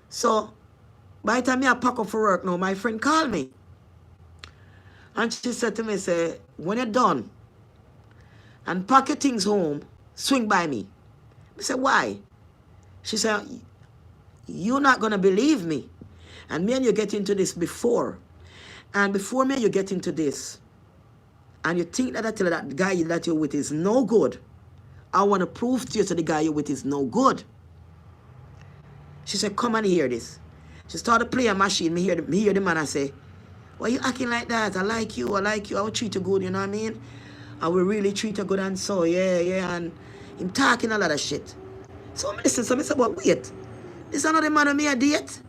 So by the time I pack up for work now, my friend called me. And she said to me, say, when you're done and pack your things home, swing by me. I said, why? She said, you're not gonna believe me. And me and you get into this before. And before me and you get into this, and you think that I tell you that the guy that you're with is no good, I want to prove to you that the guy you're with is no good. She said, come and hear this. She started playing a machine. Me hear the man and say, why you acting like that? I like you. I will treat you good, you know what I mean? I will really treat you good and so, yeah. And him talking a lot of shit. So I listen, so I said, but wait. This is another man of me a date?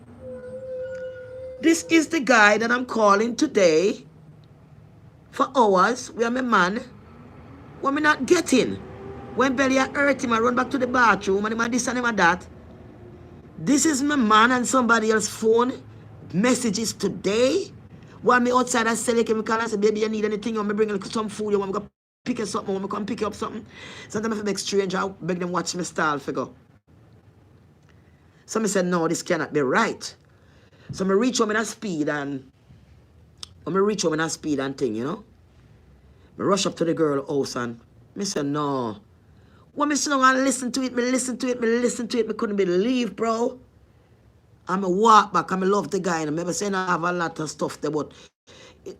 This is the guy that I'm calling today for hours. We are my man. What me not getting? When belly hurt him, I run back to the bathroom and him and this and him and that. This is my man and somebody else's phone messages today. While me outside I sell chemical and say, baby, you need anything? You want me bring some food? You want me to pick you something? You want me to come pick you up something? Sometimes if I make strange, I beg them watch me style figure. So I said, no, this cannot be right. So I reach home in a speed and thing, you know. I rush up to the girl house and I said, no. When I sit down and listen to it, I couldn't believe, bro. I'm a walk back, I love the guy, and I'm never saying I have a lot of stuff there, but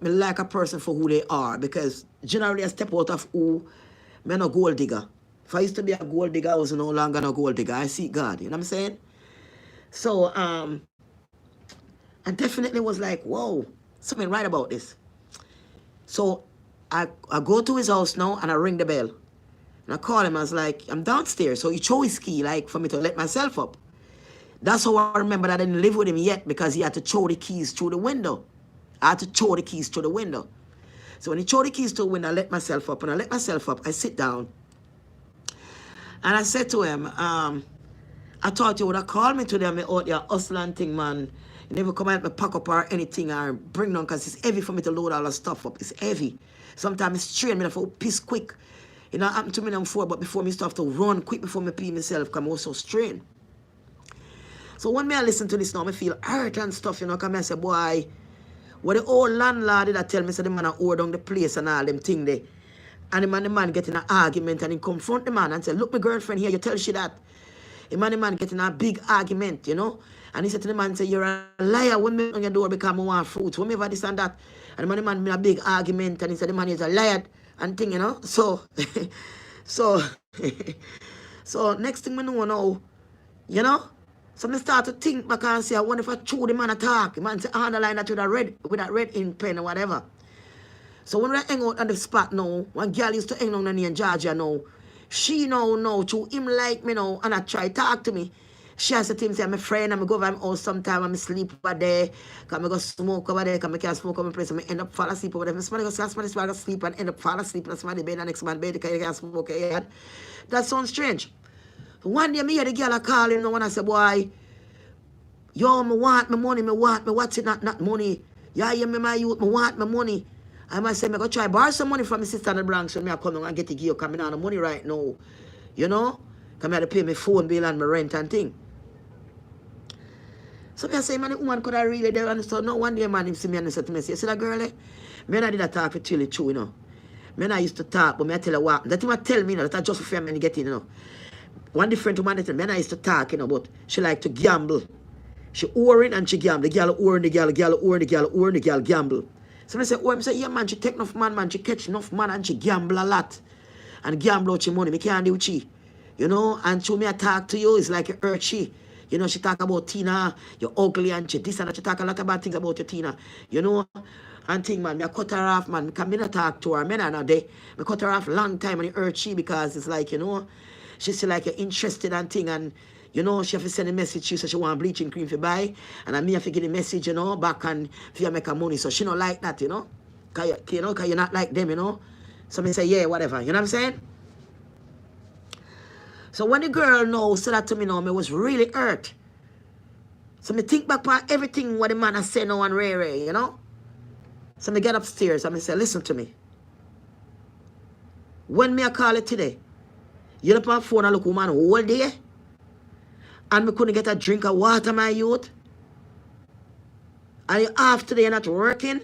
me like a person for who they are, because generally I step out of who, I'm a gold digger. If I used to be a gold digger, I was no longer a gold digger. I see God, you know what I'm saying? So, I definitely was like, whoa, something right about this. So, I go to his house now, and I ring the bell. And I call him, I was like, I'm downstairs. So he chose his key, like, for me to let myself up. That's how I remember that I didn't live with him yet, because he had to throw the keys through the window. I had to throw the keys through the window. So when he threw the keys through the window, I let myself up. And I let myself up, I sit down. And I said to him, I thought you would have called me today. I'm out there hustling thing, man. You never come out me pack up or anything or bring down, because it's heavy for me to load all the stuff up. It's heavy. Sometimes it's strained me to piss quick. You know, it happened to me before, but before me start to run quick before me pee myself, because I'm also strained. So when I listen to this now, I feel hurt and stuff, you know, because I say, boy, what the old landlord did I tell me, so the man hold down the place and all them thing there. And the man get in an argument and he confront the man and say, look, my girlfriend here, you tell she that. The man get in a big argument, you know. And he said to the man, say, you're a liar when me on your door because I want fruits. Whenever this and that. And the man in a big argument and he said the man is a liar and thing, you know. So, so next thing we know now, you know. So I start to think back and say, I wonder if I threw the man attack. The man say, underline that with that red ink pen or whatever. So when I hang out on the spot now, one girl used to hang out in Georgia now, she now, to him like me now, and I try to talk to me. She has to him say, I'm a friend, I'm go over my house sometime, I'm sleep over there, because I go smoke over there, because I can't smoke over my place, I end up fall asleep over there. Somebody go sleep and end up fall asleep in somebody's bed, and next man bed, because you can't smoke here. That sounds strange. One day, me hear the girl call him now, and I say, boy, yo, me want my money, what's it, not money. Yeah, my youth, me want my money. I must say, I go try borrow some money from my sister in the Bronx when I come and get the gear coming on the money right now. You know? Come here to pay my phone bill and my rent and thing. So I say, man, the woman could have really there and so no one day man him see me and he said to me, see that girl, me and I did a talk with Tilly too, you know. Me and I used to talk, but me I tell her what. That him tell me, you know, that I just for me get in, you know. One different woman that me and I used to talk, you know, but she like to gamble. She whoring and she gamble. The girl whoring, the girl gamble. So I say, oh, I say, yeah, man, she take enough man, she catch enough man, and she gamble a lot. And gamble out your money. Me can't do she. You know, and so me I talk to you, it's like you hurt she. You know, she talk about Tina, you're ugly, and she this and that. She talk a lot about things about your Tina. You know, and thing, man, me I cut her off, man, because me not talk to her, me not day. Me cut her off long time and it hurt she, because it's like, you know, she say like you're interested and thing, and you know, she have to send a message, she said she want bleaching cream to buy, and I me have to get a message, you know, back and for you make her money, so she don't like that, you know, cause you're not like them, you know, so me say, yeah, whatever, you know what I'm saying? So when the girl now said that to me now, me was really hurt. So me think back on everything what the man has said now and Ray, you know, So me get upstairs and me say, listen to me. When me I call it today, you up on phone and look woman all day, and me couldn't get a drink of water, my youth. And you off today, you're not working.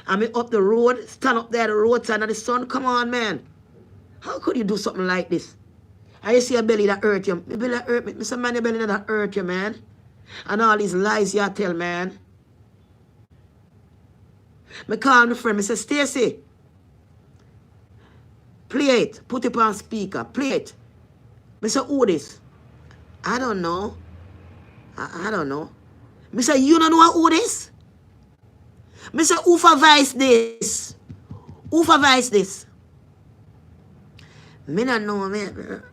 And me up the road, stand up there at the roadside and the sun. Come on, man. How could you do something like this? And you see a belly that hurt you. My belly that hurt me. Me say, man, your belly that hurt you, man. And all these lies you tell, man. Me call my friend, me say, Stacy, play it. Put it on speaker. Play it. Me say, who this? I don't know. I don't know. Me say, you don't know who this? Me say, who for vice this? Who for vice this? Me not know, man.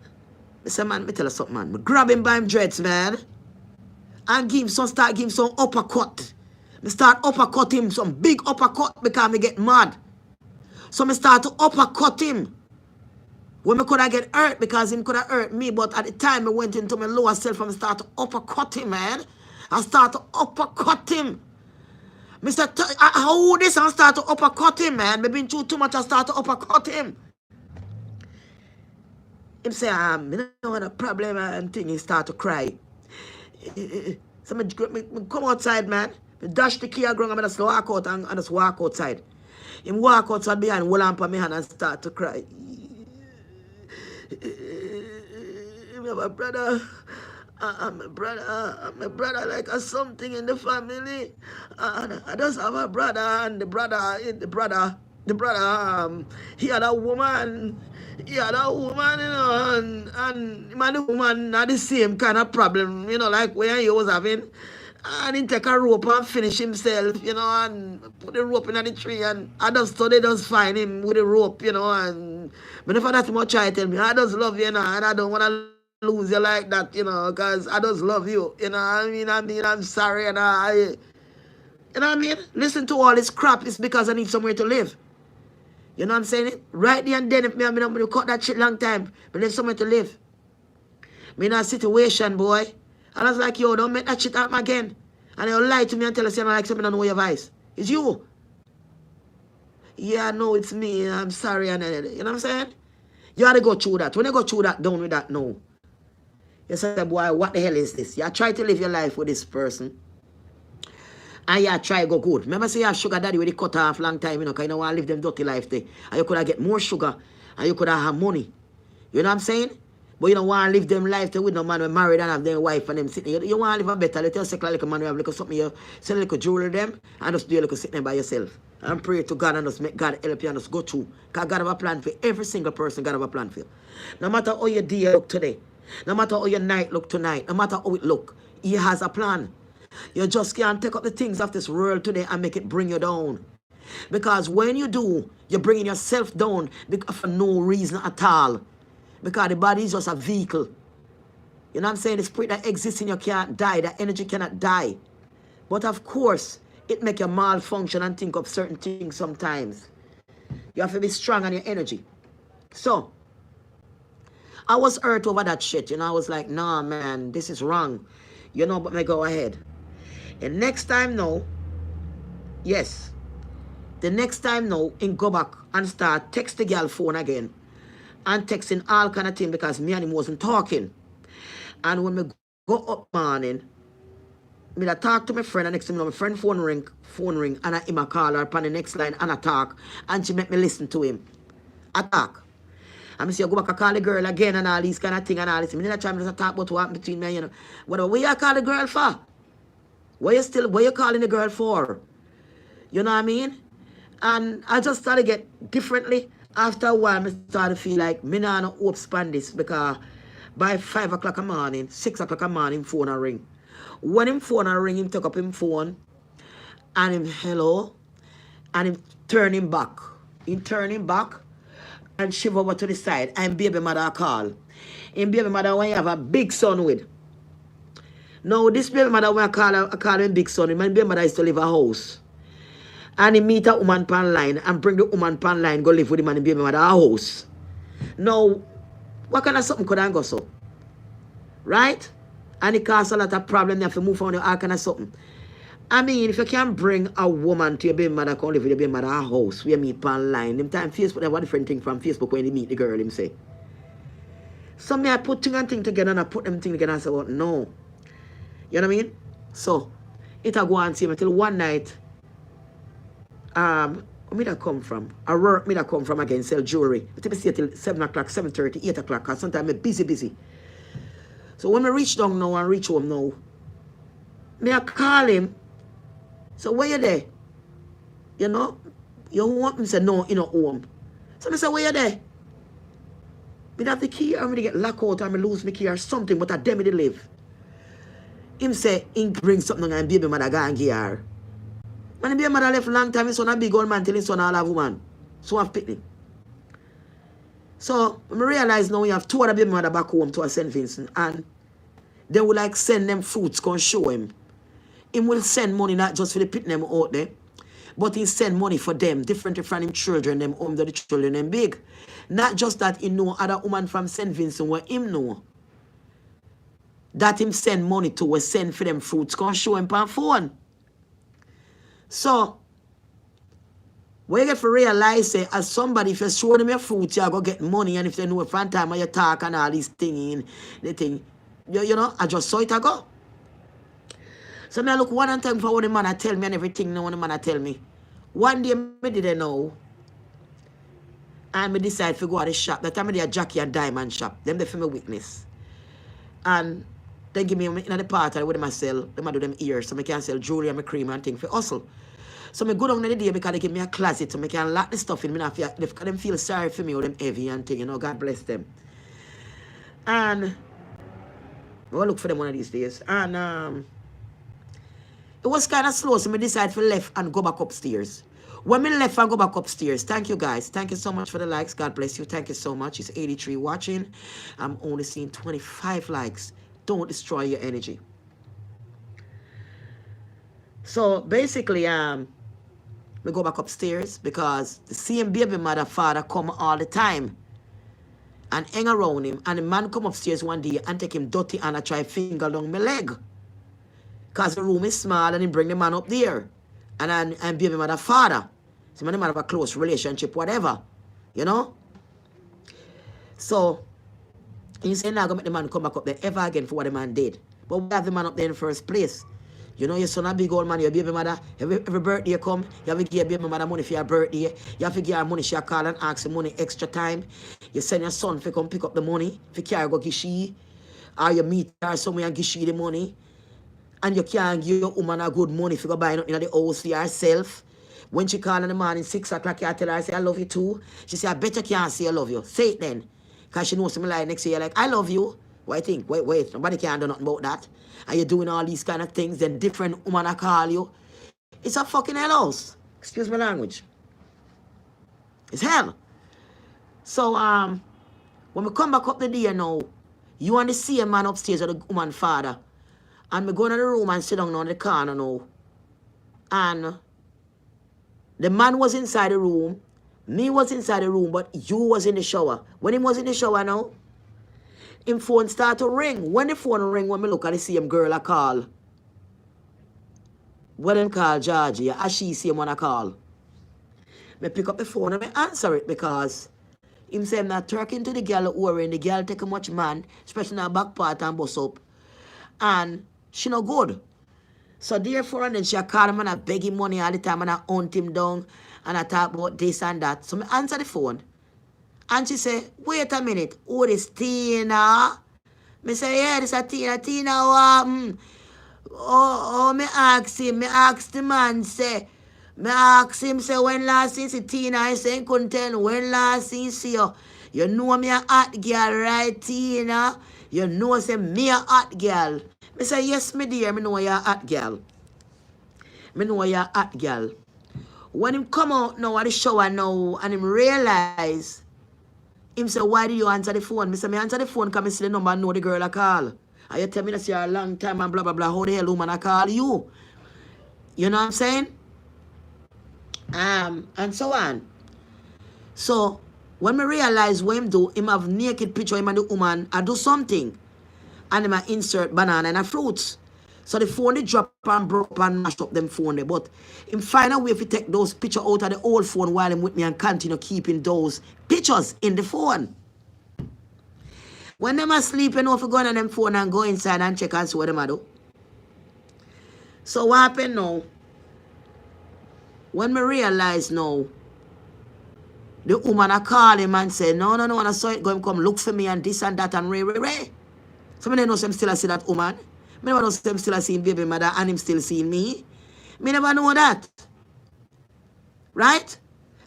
Me say, man, me tell you something, man. Me grab him by him dreads, man. And start give him some uppercut. Me start uppercut him, some big uppercut because me get mad. So me start to uppercut him. When me could have get hurt because him could have hurt me, but at the time I went into my lower self and start to uppercut him, man. I start to uppercut him. Mr. How this I start to uppercut him, man. Me been through too much, I start to uppercut him. Him say, me don't have a problem and thing. He start to cry. So me come outside, man. Me dash the key ground and I just walk out and just walk outside. Him walk outside behind, hold on for me hand and start to cry. My brother, I'm a brother like a something in the family. I just have a brother, and the brother, he had a woman, you know, and man, the woman had the same kind of problem, you know, like where he was having. And he take a rope and finish himself, you know, and put the rope in the tree, and I just thought they just find him with the rope, you know, and but if that much try to tell me, I just love you, you know, and I don't want to lose you like that, you know, because I just love you, you know, I mean, I'm sorry, and you know what I mean? Listen to all this crap, it's because I need somewhere to live. You know what I'm saying? Right there and then, if I'm going to cut that shit long time, but there's somewhere to live. Me in a situation, boy. And I was like, yo, don't make that shit happen again. And you lie to me and tell us you don't like something, I don't know your voice. It's you. Yeah, no, it's me. I'm sorry. And you know what I'm saying? You ought to go through that. When you go through that, down with that, no. You say, boy, what the hell is this? You try to live your life with this person. And you try to go good. Remember, say you have sugar daddy with the cut off long time, you know, because you don't want to live them dirty life there. And you could have get more sugar. And you could have money. You know what I'm saying? But you don't want to live them life with no man who married and have their wife and them sitting. You want to live a better. Let yourself like a man who have like something, you sell a little jewelry them and just do a little sitting by yourself. And pray to God and just make God help you and just go through. Because God have a plan for every single person. God have a plan for you. No matter how your day look today. No matter how your night look tonight. No matter how it look. He has a plan. You just can't take up the things of this world today and make it bring you down. Because when you do, you're bringing yourself down for no reason at all. Because the body is just a vehicle. You know what I'm saying? The spirit that exists in you can't die. That energy cannot die. But of course, it make you malfunction and think of certain things sometimes. You have to be strong on your energy. So, I was hurt over that shit. You know, I was like, nah, man, this is wrong. You know, but me go ahead. And next time now, yes. The next time now, in go back and start text the girl phone again. And texting all kind of things because me and him wasn't talking. And when we go up morning, I talk to my friend, and next thing you know, my friend phone ring, and I him a call her upon the next line and I talk, and she make me listen to him. I talk. And I say, I go back and call the girl again and all these kind of things and all this. I try to talk about what happened between me and you know. What you call the girl for? What you calling the girl for? You know what I mean? And I just started to get differently. After a while, I started to feel like me not hope span this because by 5 o'clock in the morning, 6 o'clock in the morning, phone a ring. When him phone a ring, him took up him phone and him hello and him turn him back. Him turn him back and shiver over to the side and baby mother call. Him baby mother when you have a big son with. Now this baby mother when I call him big son, my baby mother used to live a house. And he meet a woman pan line and bring the woman pan line go live with him and the baby mother house. Now, what kind of something could I go so? Right? And it cause a lot of problem. You have to move on all kind of something. I mean, if you can bring a woman to your baby mother, come live with your baby mother a house, we meet online. Them time Facebook, they have a different thing from Facebook when they meet the girl, him say. So me, I put thing and thing together and I put them thing together and say, well, no. You know what I mean? So, it'll go on see me till one night, where me that come from? I work me that come from again, sell jewelry. I take me stay till 7 o'clock, 7:30, 8 o'clock, because sometimes I'm busy. So when I reach down now and reach home now, me I call him. So where you there? You know? You want me to say no, you know home. So I say, where you there? Me have the key, I'm gonna get locked out and I lose my key or something, but I damn it live. Him say, he bring something and baby mother go and give her. When the baby mother left a long time, his son a big old man till his son all have woman. So I've picked him. So I realize now we have two other baby mother back home to a St. Vincent and they will like send them fruits, go and show him. He will send money not just for the pit them out there, but he send money for them, different from him children, them home the children them big. Not just that he know other woman from St. Vincent where him know. That him send money to will send for them fruits, go and show him on phone. So when you get to realize say as somebody if you show them your fruits, you go get money, and if they know from time when you talk and all these things, the thing, you know, I just saw it I go. So me I look one time for what the man I tell me and everything now when the man I tell me. One day me didn't know. And me decide to go to the shop. That time I did a Jackie and Diamond shop. Them they for me witness. And they give me in the party with them I sell. Them I do them ears. So I can sell jewelry and my cream and thing for hustle. So I go down in the day because they give me a closet so I can lock the stuff in. Me not feel, them feel sorry for me or them heavy and thing. You know, God bless them. And I will look for them one of these days. And it was kind of slow, so I decided to left and go back upstairs. When I left and go back upstairs, thank you guys. Thank you so much for the likes. God bless you. Thank you so much. It's 83 watching. I'm only seeing 25 likes. Don't destroy your energy. So basically, we go back upstairs because the same baby mother father come all the time and hang around him. And the man come upstairs one day and take him dirty and I try finger down my leg. Because the room is small and he bring the man up there. And baby mother father. So man have a close relationship, whatever. You know? So he said now gonna make the man come back up there ever again for what the man did. But we have the man up there in the first place. You know your son a big old man, your baby mother, every birthday you come, you have to give your baby mother money for your birthday. You have to give her money, she call and ask for money extra time. You send your son to come pick up the money, for carry go give she. Or you meet her somewhere and give she the money. And you can't give your woman a good money if you go buy nothing in the house for yourself. When she call in the morning, 6 o'clock, you tell her, I say, I love you too. She say, I bet you can't say I love you. Say it then. Because she knows something like next year, like, I love you. What I think? Wait, nobody can do nothing about that. And you're doing all these kind of things, then different woman I call you. It's a fucking hell house. Excuse my language. It's hell. So, when we come back up the day now, you and the same man upstairs with the woman father. And me go in the room and sit down on the corner now. And the man was inside the room. Me was inside the room, but you was in the shower. When he was in the shower now, him phone start to ring. When the phone ring, when me look at the same girl I call. When them call Georgie, as she see him when I call. Me pick up the phone and me answer it because him say I'm not talking to the girl who and the girl take a much man, especially in her back part and bust up. And she no good. So therefore, and then she call him and I beg him money all the time and I hunt him down and I talk about this and that. So I answer the phone. And she say, wait a minute, who is Tina? Me say, yeah, this is Tina. Tina, what? Me ask him, me ask the man, say, me ask him, say, when last he see Tina? I say, couldn't tell when last he see you. You know me a hot girl, right, Tina? You know, say, me a hot girl. Me say, yes, me dear, me know you're a hot girl. Me know you're a hot girl. When him come out now at the shower now, and him realize, him say, why did you answer the phone? Me say, me answer the phone because me see the number and know the girl I call. And you tell me that you're a long time and blah, blah, blah. How the hell woman I call you? You know what I'm saying? And so on. So, when me realize what him do, him have naked picture of him and the woman, I do something. And him I insert banana and a fruits. So the phone they drop and broke and mash up them phone there. But him find a way if you take those pictures out of the old phone while I'm with me and continue keeping those pictures in the phone. When them asleep, you know, if you go on them phone and go inside and check and see what them do. So what happened now? When me realize now, the woman I call him and say, no, I saw it, go him come look for me and this and that and ray. So I know him still see that woman. I never know him still see him baby mother and him still seeing me. Me never know that. Right?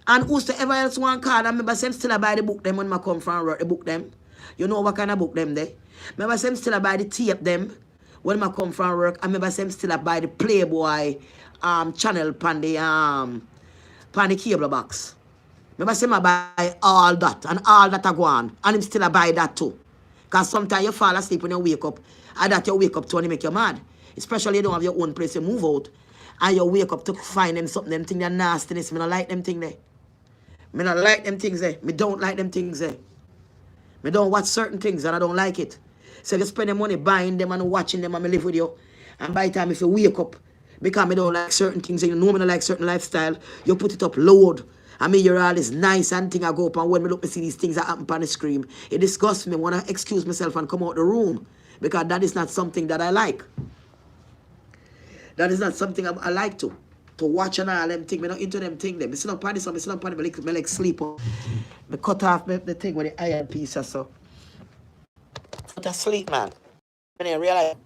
And whosoever else want call, I remember him still buy the book them when I come from work, the book them. You know what kind of book them there? Remember him still buy the tape them when I come from work. I remember him still buy the Playboy channel pan the cable box. Remember say I buy all that and all that I go on. And him still buy that too. Because sometimes you fall asleep when you wake up. And that you wake up to and make you mad. Especially you don't have your own place, you move out. And you wake up to find them something, them things that nastiness. Me don't like them things there. Me don't like them things there. Me don't like them things there. Me don't watch certain things and I don't like it. So you spend the money buying them and watching them and me live with you. And by the time if you wake up, because me don't like certain things and you know me don't like certain lifestyle, you put it up loud. I mean, you're all this nice and thing I go up and when me look to see these things that happen on the screen, it disgusts me. I want to excuse myself and come out the room. Because that is not something that I like. That is not something I like to watch and all them things. I'm not into them things. I sit up on this, I sit up on it, I like sleep. I cut off the thing with the iron piece or so. But I sleep, man. When I realize.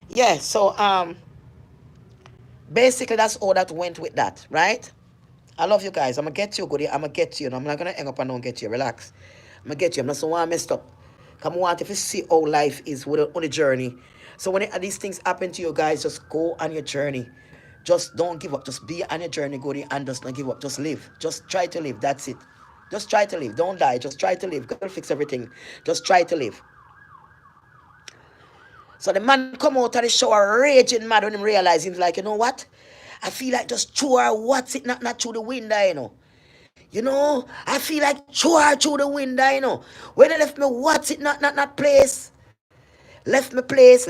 Yeah, so basically that's all that went with that, right? I love you guys. I'm gonna get you, Goody. I'm gonna get you. I'm not gonna hang up and don't get you. Relax. I'm gonna get you. I'm not so one messed up. Come on, if you see how life is on the journey. So when these things happen to you guys, just go on your journey. Just don't give up. Just be on your journey, Goody, and just don't give up. Just live. Just try to live. That's it. Just try to live. Don't die. Just try to live. God will fix everything. Just try to live. So the man come out of the shower raging mad when him realize he's like, you know what? I feel like just throw her what's it not through the window, you know. You know, I feel like throw her through the window, you know. When they left me what's it not place. Left me place.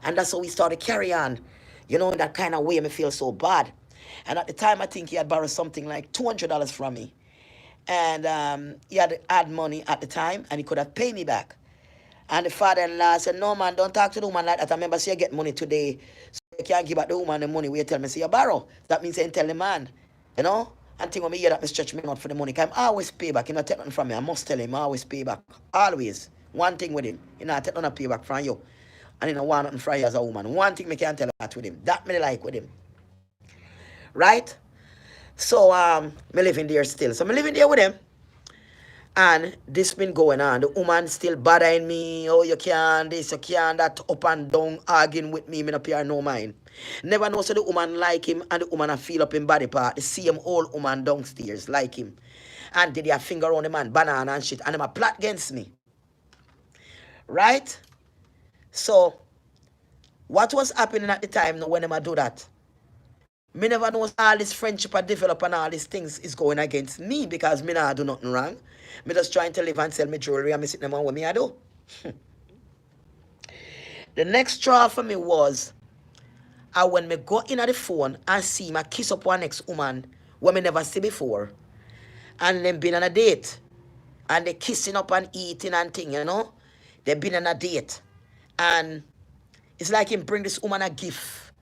And that's how we started carry on. You know, in that kind of way, me feel so bad. And at the time, I think he had borrowed something like $200 from me. And he had had money at the time, and he could have paid me back. And the father-in-law said, no, man, don't talk to the woman like that. I remember, say, you get money today, so you can't give back the woman the money where you tell me, say, you borrow. That means you tell the man, you know? And think when me hear that, me stretch me out for the money. Because I always pay back. You know, take nothing from me. I must tell him, I always pay back. Always. One thing with him. You know, I take nothing pay back from you. And you know, want nothing from you as a woman. One thing me can't tell that with him. That me like with him. Right? So, me living there still. So, me living there with him. And this been going on. The woman still bothering me. Oh, you can't this, you can't that. Up and down, arguing with me. Me no pay no mind. Never know so the woman like him and the woman a feel up in body part. The same old woman downstairs like him. And did their finger on the man, banana and shit. And them a plot against me. Right? So, what was happening at the time now when them a do that? Me never know all this friendship I develop and all these things is going against me because me not do nothing wrong. Me just trying to live and sell me jewelry and me sitting there what me I do. The next straw for me was when me go in at the phone and see my kiss up one next woman who me never see before. And them been on a date. And they kissing up and eating and thing, you know. They been on a date. And it's like him bring this woman a gift.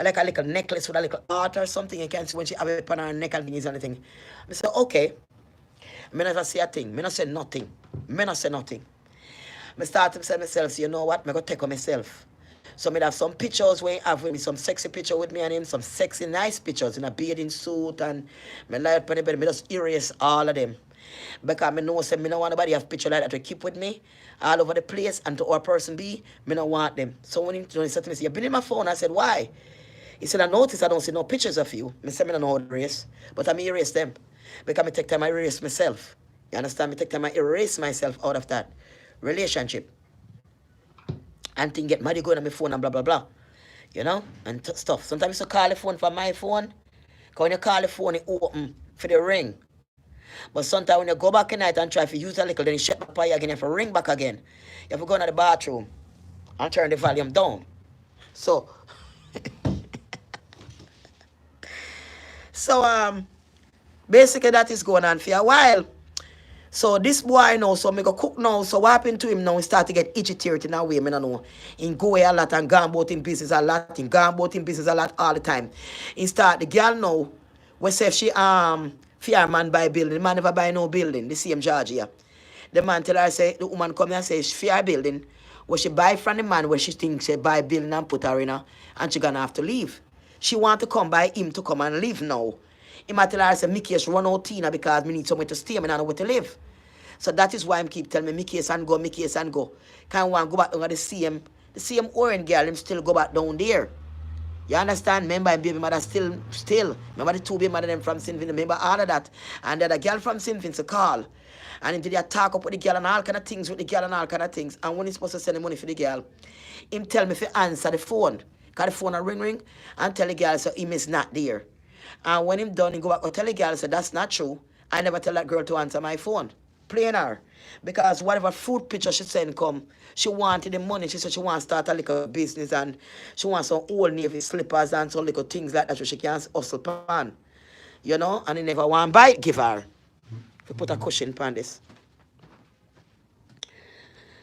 Like a little necklace with a little heart or something. You can see when she have it on her neck and things and anything. I say, okay. I never say a thing. I not say nothing. I not say nothing. I start to say myself, so you know what? I'm going to take on myself. So I have some pictures where I have with me, some sexy picture with me and him, some sexy nice pictures in a bathing suit and my light on the bed. I just erase all of them. Because I know say, I don't want nobody have picture like that to keep with me all over the place and to our person be, I don't want them. So when he said to me, you've been in my phone, I said, why? He said, I noticed I don't see no pictures of you. I said, I don't know how to erase, but I erase them. Because I take time I erase myself. You understand? I take time I erase myself out of that relationship. And things get mad, going on my phone and blah, blah, blah. You know? And stuff. Sometimes you call the phone from my phone. Because when you call the phone, it open for the ring. But sometimes when you go back at night and try to use a little, then you shut up again, you have to ring back again. You have to go into the bathroom. and turn the volume down. So, so basically that is going on for a while. So this boy now, so me go cook now. So what happened to him now? He start to get itchy-teary in a way, me no know. He go away a lot and gone about in business a lot. He gone about in business a lot all the time. He start, the girl now, we say if she fear man buy building, the man never buy no building, the same Georgia. The man tell her, say, the woman come here and say she fear building, where she buy from the man where she thinks she buy building and put her in her, and she gonna have to leave. She want to come by him to come and live now. He might tell her, say, me case run out Tina because me need somewhere to stay, me not know where to live. So that is why I'm keep telling me, me case and go, me case and go. Can't want to go back down to the same orange girl, him still go back down there. You understand? Remember, baby mother still. Remember the two baby mother them from St. Vincent. Remember all of that. And then the girl from St. Vincent call. And into they talk up with the girl and all kind of things with the girl and all kind of things. And when he's supposed to send the money for the girl, him tell me if he answer the phone. Because the phone a ring and tell the girl so him is not there. And when him done, he go back and tell the girl, so that's not true. I never tell that girl to answer my phone. Plain her. Because whatever food picture she send come, she wanted the money. She said she wants to start a little business and she wants some old navy slippers and some little things like that so she can hustle pan. You know? And he never want to buy it, give her. If you put a cushion pan this.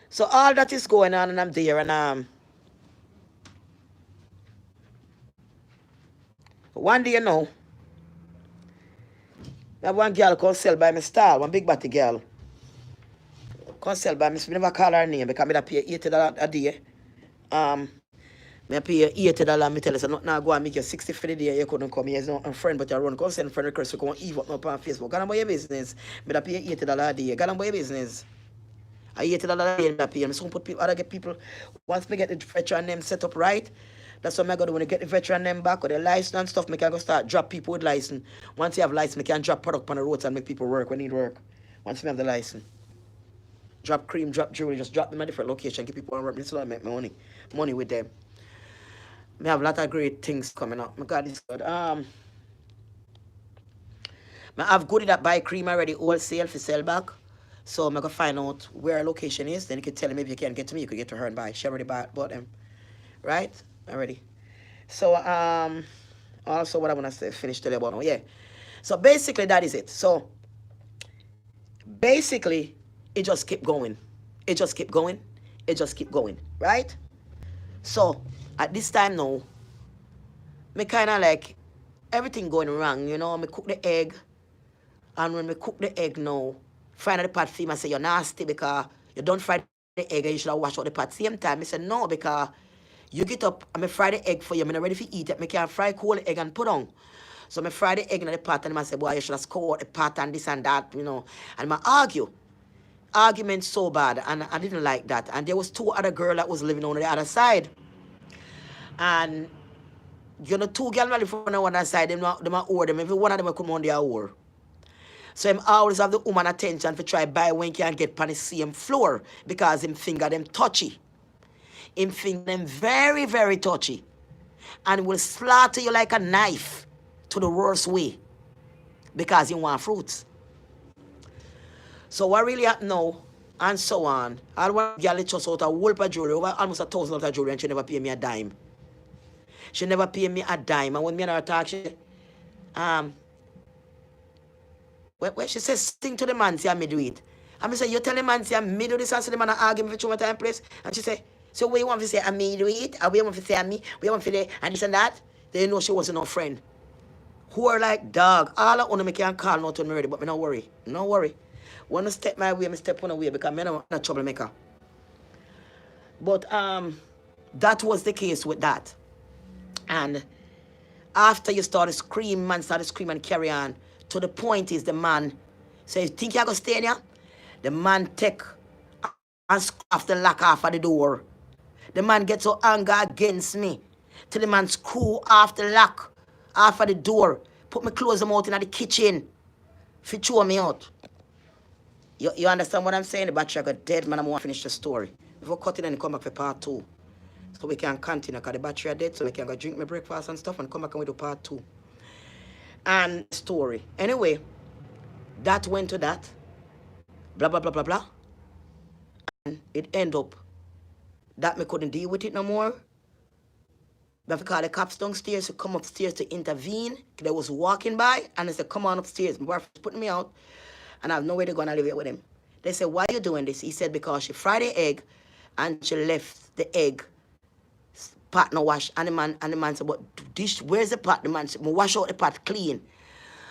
So all that is going on and I'm there and one day you know, I have one girl called sell by my style, one big body girl. Come sell by me, never call her name because I pay $80 a day. I pay $80, me tell her, so not now go and make you 60 for the day, you couldn't come here, it's not a friend, but you run, come send friend request, you go and Eve up on Facebook. Go on about your business, I pay $80 a day, go on about your business. I $80 a day, I pay, and so put people, other get people, once me get the veteran name set up right, that's what I go do when I get the veteran name back or the license and stuff, I can go start drop people with license. Once you have license, I can drop product on the roads and make people work when need work. Once I have the license. Drop cream, drop jewelry, just drop them at different location, give people work. This is how I make my money with them. I have a lot of great things coming up. My God is good. I have good that buy cream already wholesale for sell back. So I'm gonna find out where her location is. Then you can tell me if you can't get to me, you could get to her and buy. She already bought them. Right? Already. So also what I wanna say, finish telling you about now. Yeah. So basically that is it. So basically it just keep going. It just keep going. It just keep going. Right? So at this time now, me kind of like everything going wrong, you know. Me cook the egg, and when me cook the egg now, find out the pot for I say you're nasty because you don't fry the egg and you should have washed out the pot. Same time, I said no because you get up and me fry the egg for you. I'm not ready to eat it. Me can't fry cold egg and put on. So me fry the egg in the pot and I say, boy, you should have scored the pot and this and that, you know. And I argue. Argument so bad, and I didn't like that. And there was two other girl that was living on the other side. And you know, two girls live on the other side, them owe them. Every one of them come on their owe. So him always have the woman attention to try buy when he can get on the same floor because him finger them touchy. Him finger them very, very touchy. And will slaughter you like a knife to the worst way because he want fruits. So what really happened now, and so on. I want to get just out a whole of jewelry, over almost $1,000 of jewelry, and she never pay me a dime. She never pay me a dime. And when me and her talk, she when she says sing to the man, say me do it. And I say, you tell the man, say me do this, and say the man argue me for 2 time place. And she say, so what you want to say, I me do it? Or what you want to say, me? What you want to say, and this and that? They know she wasn't no friend. Who are like dog. All of them me can call not when me ready, but me no worry. No worry. When I step my way, I step on the way because I'm not a troublemaker. But that was the case with that. And after you started screaming and carry on, to the point is the man say, you think you're going to stay there? The man take and scruff the lock off of the door. The man gets so angry against me till the man screw off the lock off of the door. Put me clothes them out in the kitchen. If you throw me out. You understand what I'm saying? The battery got dead, man. I want to finish the story. Before cutting and come back for part 2. So we can continue because the battery are dead, so we can go drink my breakfast and stuff and come back and we do part 2. And story. Anyway, that went to that. Blah, blah, blah, blah, blah. And it ended up that me couldn't deal with it no more. I have to call the cops downstairs to come upstairs to intervene. They was walking by and they said, come on upstairs. My boyfriend's putting me out and I have nowhere to go and I live here with him. They said, why are you doing this? He said, because she fried the egg and she left the egg pot no wash. And the man said, but dish, where's the pot? The man said, wash out the pot clean.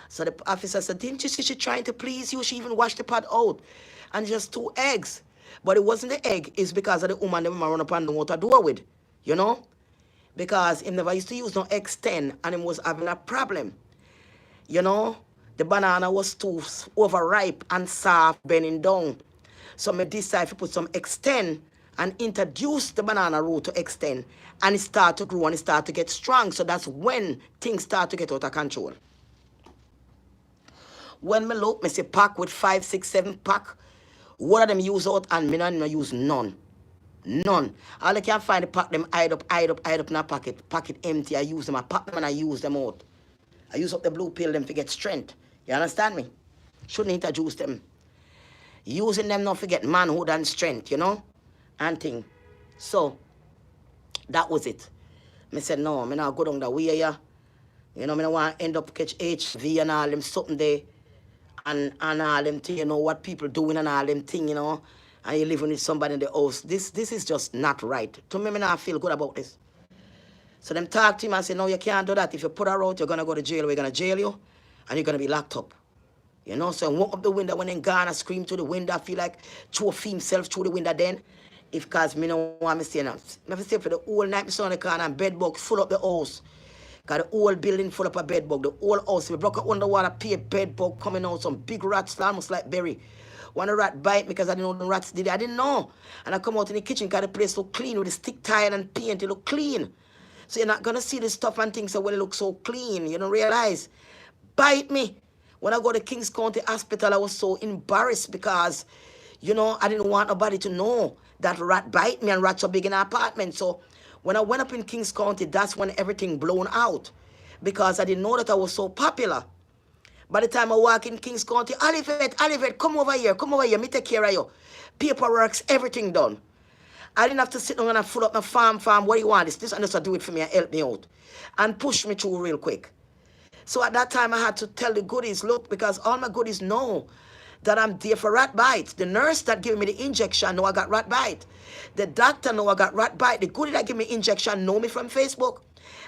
So the officer said, didn't you see she trying to please you? She even washed the pot out. And just 2 eggs. But it wasn't the egg. It's because of the woman the woman run up and don't know what to do with. You know? Because he never used to use no X10 and he was having a problem. You know? The banana was too overripe and soft, bending down. So I decided to put some X10 and introduce the banana root to X10. And it started to grow and it started to get strong. So that's when things start to get out of control. When me look, me see pack with 5, 6, 7 pack. One of them use out and me not use none. None. All I can find the pack them hide up in a pocket. Pocket empty, I use them. I pack them and I use them out. I use up the blue pill them to get strength. You understand me? Shouldn't introduce them. Using them not forget manhood and strength, you know? And thing. So, that was it. Me said, no, me not go down the way, yeah. You know, me don't want to end up catch HV and all them something there. And all them thing, you know, what people doing and all them thing, you know. And you living with somebody in the house. This is just not right. To me, I not feel good about this. So them talk to him and say, no, you can't do that. If you put her out, you're going to go to jail. We're going to jail you. And you're going to be locked up. You know, so I walk up the window when they gone and scream through the window. I feel like throw himself through the window then. If cause me no want me stay now. I have to stay for the whole night, me son the car and bed bug full up the house. Got the whole building full up of bed bug. The whole house. We broke up underwater, pay bed bug coming out. Some big rats, almost like berry. One rat bite me because I didn't know the rats did it. I didn't know. And I come out in the kitchen, got the place look clean with the stick tile and paint. It look clean. So you're not going to see the stuff and things so when it looks so clean. You don't realize. Bite me. When I go to Kings County Hospital, I was so embarrassed because, you know, I didn't want nobody to know that rat bite me and rats are big in our apartment. So when I went up in Kings County, that's when everything blown out because I didn't know that I was so popular. By the time I walk in Kings County, Olivet, come over here, me take care of you. Paperwork's, everything done. I didn't have to sit down and full up my farm, what do you want? This, and just do it for me and help me out. And push me through real quick. So at that time, I had to tell the goodies, look, because all my goodies know that I'm there for rat bites. The nurse that gave me the injection know I got rat bite. The doctor know I got rat bite. The goodie that gave me injection know me from Facebook.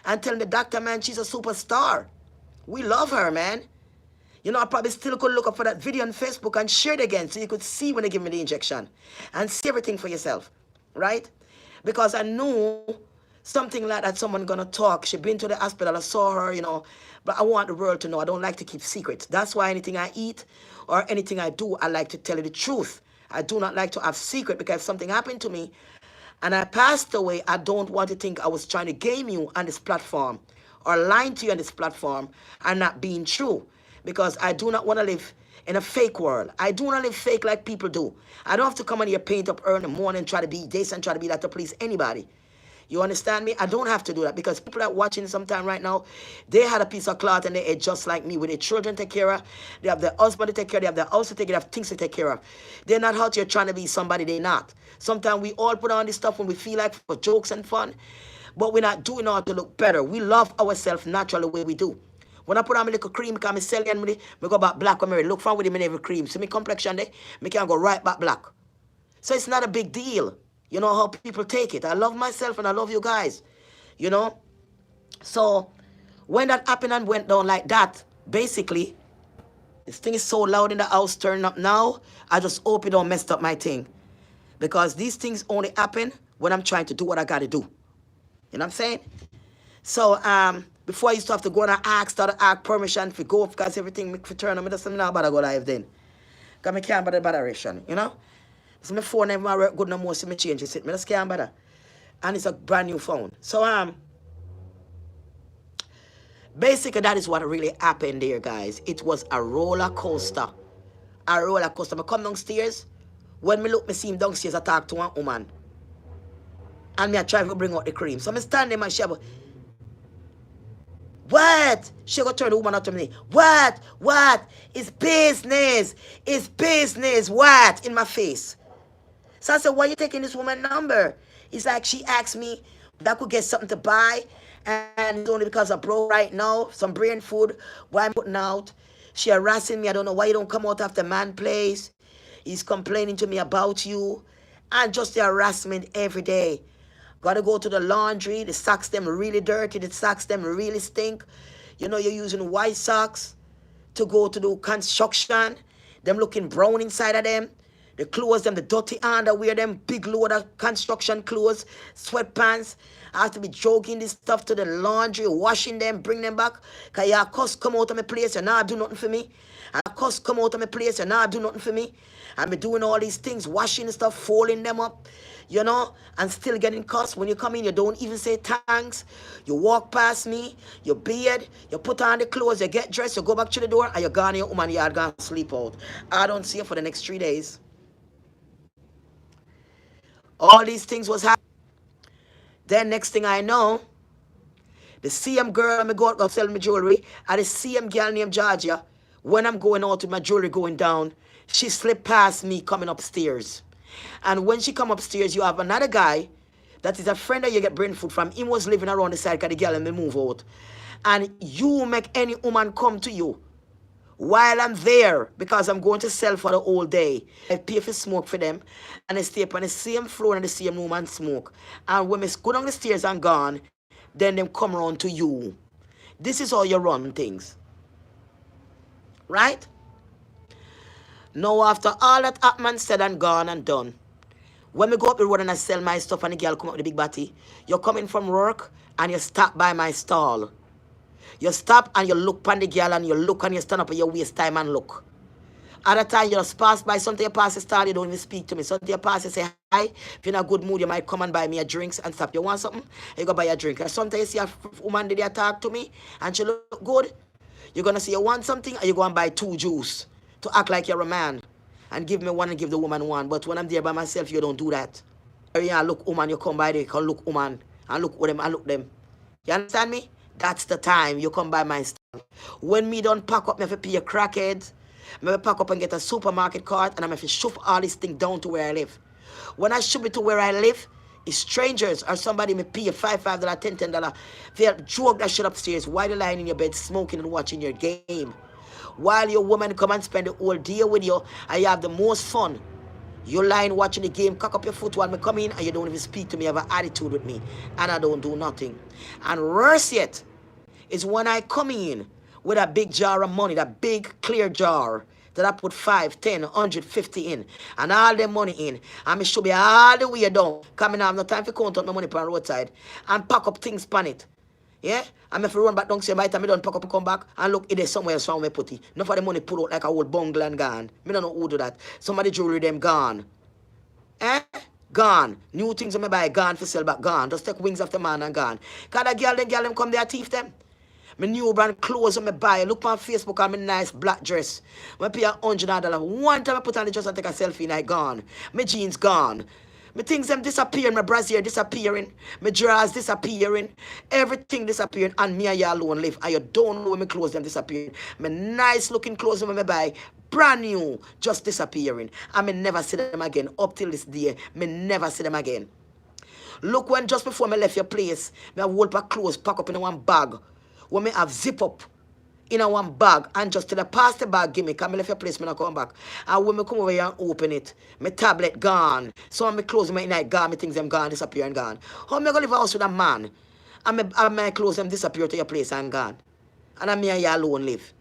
And telling the doctor, man, she's a superstar. We love her, man. You know, I probably still could look up for that video on Facebook and share it again so you could see when they give me the injection. And see everything for yourself, right? Because I knew something like that, someone gonna talk. She been to the hospital, I saw her, you know. But I want the world to know I don't like to keep secrets. That's why anything I eat or anything I do, I like to tell you the truth. I do not like to have secret because if something happened to me and I passed away, I don't want to think I was trying to game you on this platform or lying to you on this platform and not being true. Because I do not want to live in a fake world. I do not live fake like people do. I don't have to come on here, paint up early in the morning, try to be this and try to be that to please anybody. You understand me? I don't have to do that because people are watching sometime right now, they had a piece of cloth and they ate just like me with their children to take care of. They have their husband to take care of. They have their house to take care of. They have things to take care of. They're not out here trying to be somebody they're not. Sometimes we all put on this stuff when we feel like for jokes and fun, but we're not doing it to look better. We love ourselves naturally the way we do. When I put on my little cream, because I sell and I go back black when I look from with him in every cream. So my complexion there, I can go right back black. So it's not a big deal. You know how people take it. I love myself and I love you guys. You know? So when that happened and went down like that, basically, this thing is so loud in the house turning up now, I just hope it don't mess up my thing. Because these things only happen when I'm trying to do what I gotta do. You know what I'm saying? So before I used to have to go and start to ask permission to go because everything make for turn on. I just now better go live then. Because I can't bother direction, you know? So my phone never work good no more, so I change it. I just can't bother. And it's a brand new phone. So basically that is what really happened there, guys. It was a roller coaster. A roller coaster. I come downstairs. When me look, me see him downstairs, I talk to one woman. And me I try to bring out the cream. So I stand there and she what? She go turn the woman out to me. What? It's business. It's business. What? In my face. So I said, why are you taking this woman's number? He's like, she asked me if I could get something to buy, and it's only because I'm broke right now, some brain food, why I'm putting out. She harassing me. I don't know why you don't come out after man place. He's complaining to me about you. And just the harassment every day. Gotta go to the laundry. The socks them really dirty. The socks them really stink. You know, you're using white socks to go to do construction. Them looking brown inside of them. The clothes, them, the dirty underwear, them big load of construction clothes, sweatpants. I have to be jogging this stuff to the laundry, washing them, bring them back. Because your cuss come out of my place, you not do nothing for me. And cuss come out of my place, you not do nothing for me. And be doing all these things, washing the stuff, folding them up, you know, and still getting cussed. When you come in, you don't even say thanks. You walk past me, you beard, you put on the clothes, you get dressed, you go back to the door, and you're gone in your woman yard, gone sleep out. I don't see you for the next 3 days. All these things was happening. Then next thing I know, the same girl I'm going to sell my jewelry, and the same girl named Georgia, when I'm going out with my jewelry going down, she slipped past me coming upstairs. And when she come upstairs, you have another guy that is a friend that you get brain food from. He was living around the side because the girl and me move out. And you make any woman come to you while I'm there, because I'm going to sell for the whole day. I pay for smoke for them, and I stay up on the same floor in the same room and smoke. And when I go down the stairs and gone, then them come around to you. This is how you run things. Right? Now, after all that happened, said and gone and done, when we go up the road and I sell my stuff and the girl come up with the big body, you're coming from work and you stop by my stall. You stop and you look on the girl and you look and you stand up and you waste time and look. Other time you just pass by, something you pass the stall, you don't even speak to me. Something you pass, you say hi. If you're in a good mood, you might come and buy me a drinks and stop. You want something? You go buy a drink. And sometimes you see a woman did talk to me and she look good. You're going to say you want something and you go and buy 2 juice to act like you're a man. And give me one and give the woman one. But when I'm there by myself, you don't do that. You look woman, you come by there, you can look woman. And look with them and look them. You understand me? That's the time you come by my stall. When me don't pack up, me have to pay a crackhead. Me pack up and get a supermarket cart and I have to shove all this thing down to where I live. When I shove it to where I live, it's strangers or somebody may pay you $5, $10. They'll joke that shit upstairs while you're lying in your bed smoking and watching your game. While your woman come and spend the whole day with you and you have the most fun. You're lying watching the game, cock up your foot while me come in and you don't even speak to me, have an attitude with me. And I don't do nothing. And worse yet is when I come in with a big jar of money, that big clear jar that I put 5, 10, 150 in, and all the money in, and me should be all the way down. Coming, I have no time for count out my money on the roadside and pack up things pan it. Yeah? And if I run back down, say by the time I don't pack up and come back and look, it is somewhere else from where I put it. Enough of the money put out like a old bungle and gone. Me don't know who do that. Some of the jewelry them gone. Gone. New things I buy gone for sell back gone. Just take wings off the man and gone. Cause the girl them come there thief them. My new brand clothes I buy. Look on Facebook on my nice black dress. I pay $100. One time I put on the dress and take a selfie and I gone. My jeans gone. My things them disappearing. My brassiere disappearing. My drawers disappearing. Everything disappearing. And me and you alone live. And you don't know when my clothes them disappearing. My nice looking clothes I buy. Brand new. Just disappearing. And me never see them again. Up till this day. Me never see them again. Look when just before I left your place. Me have whole pack clothes pack up in one bag. When me have zip up in a one bag and just till I pass the bag, give me, because I left your place, me not come back. And when me come over here and open it, my tablet gone. So when me clothes my night gone, my things them gone, disappear and gone. How am I going to live a house with a man? And my clothes them disappear to your place and gone. And me and you alone live.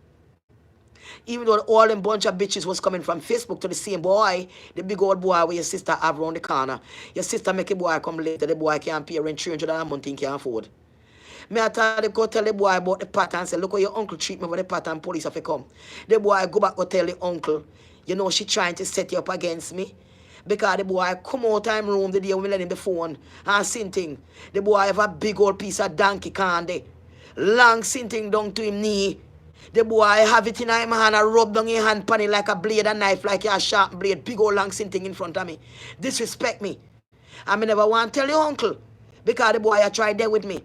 Even though all them bunch of bitches was coming from Facebook to the same boy, the big old boy where your sister have around the corner. Your sister make a boy come later, the boy can't pay rent $300 a month, he can't afford. Me I thought they go tell the boy about the pattern and say, look how your uncle treat me with the pattern, police have to come. The boy go back go tell the uncle, you know, she trying to set you up against me. Because the boy come out time room the day when we let him the phone and sing thing. The boy have a big old piece of donkey candy. Long sinting down to him knee. The boy have it in his hand and rub down his hand pan it like a blade and knife, like a sharp blade, big old long sinting in front of me. Disrespect me. I never want to tell your uncle. Because the boy I tried there with me.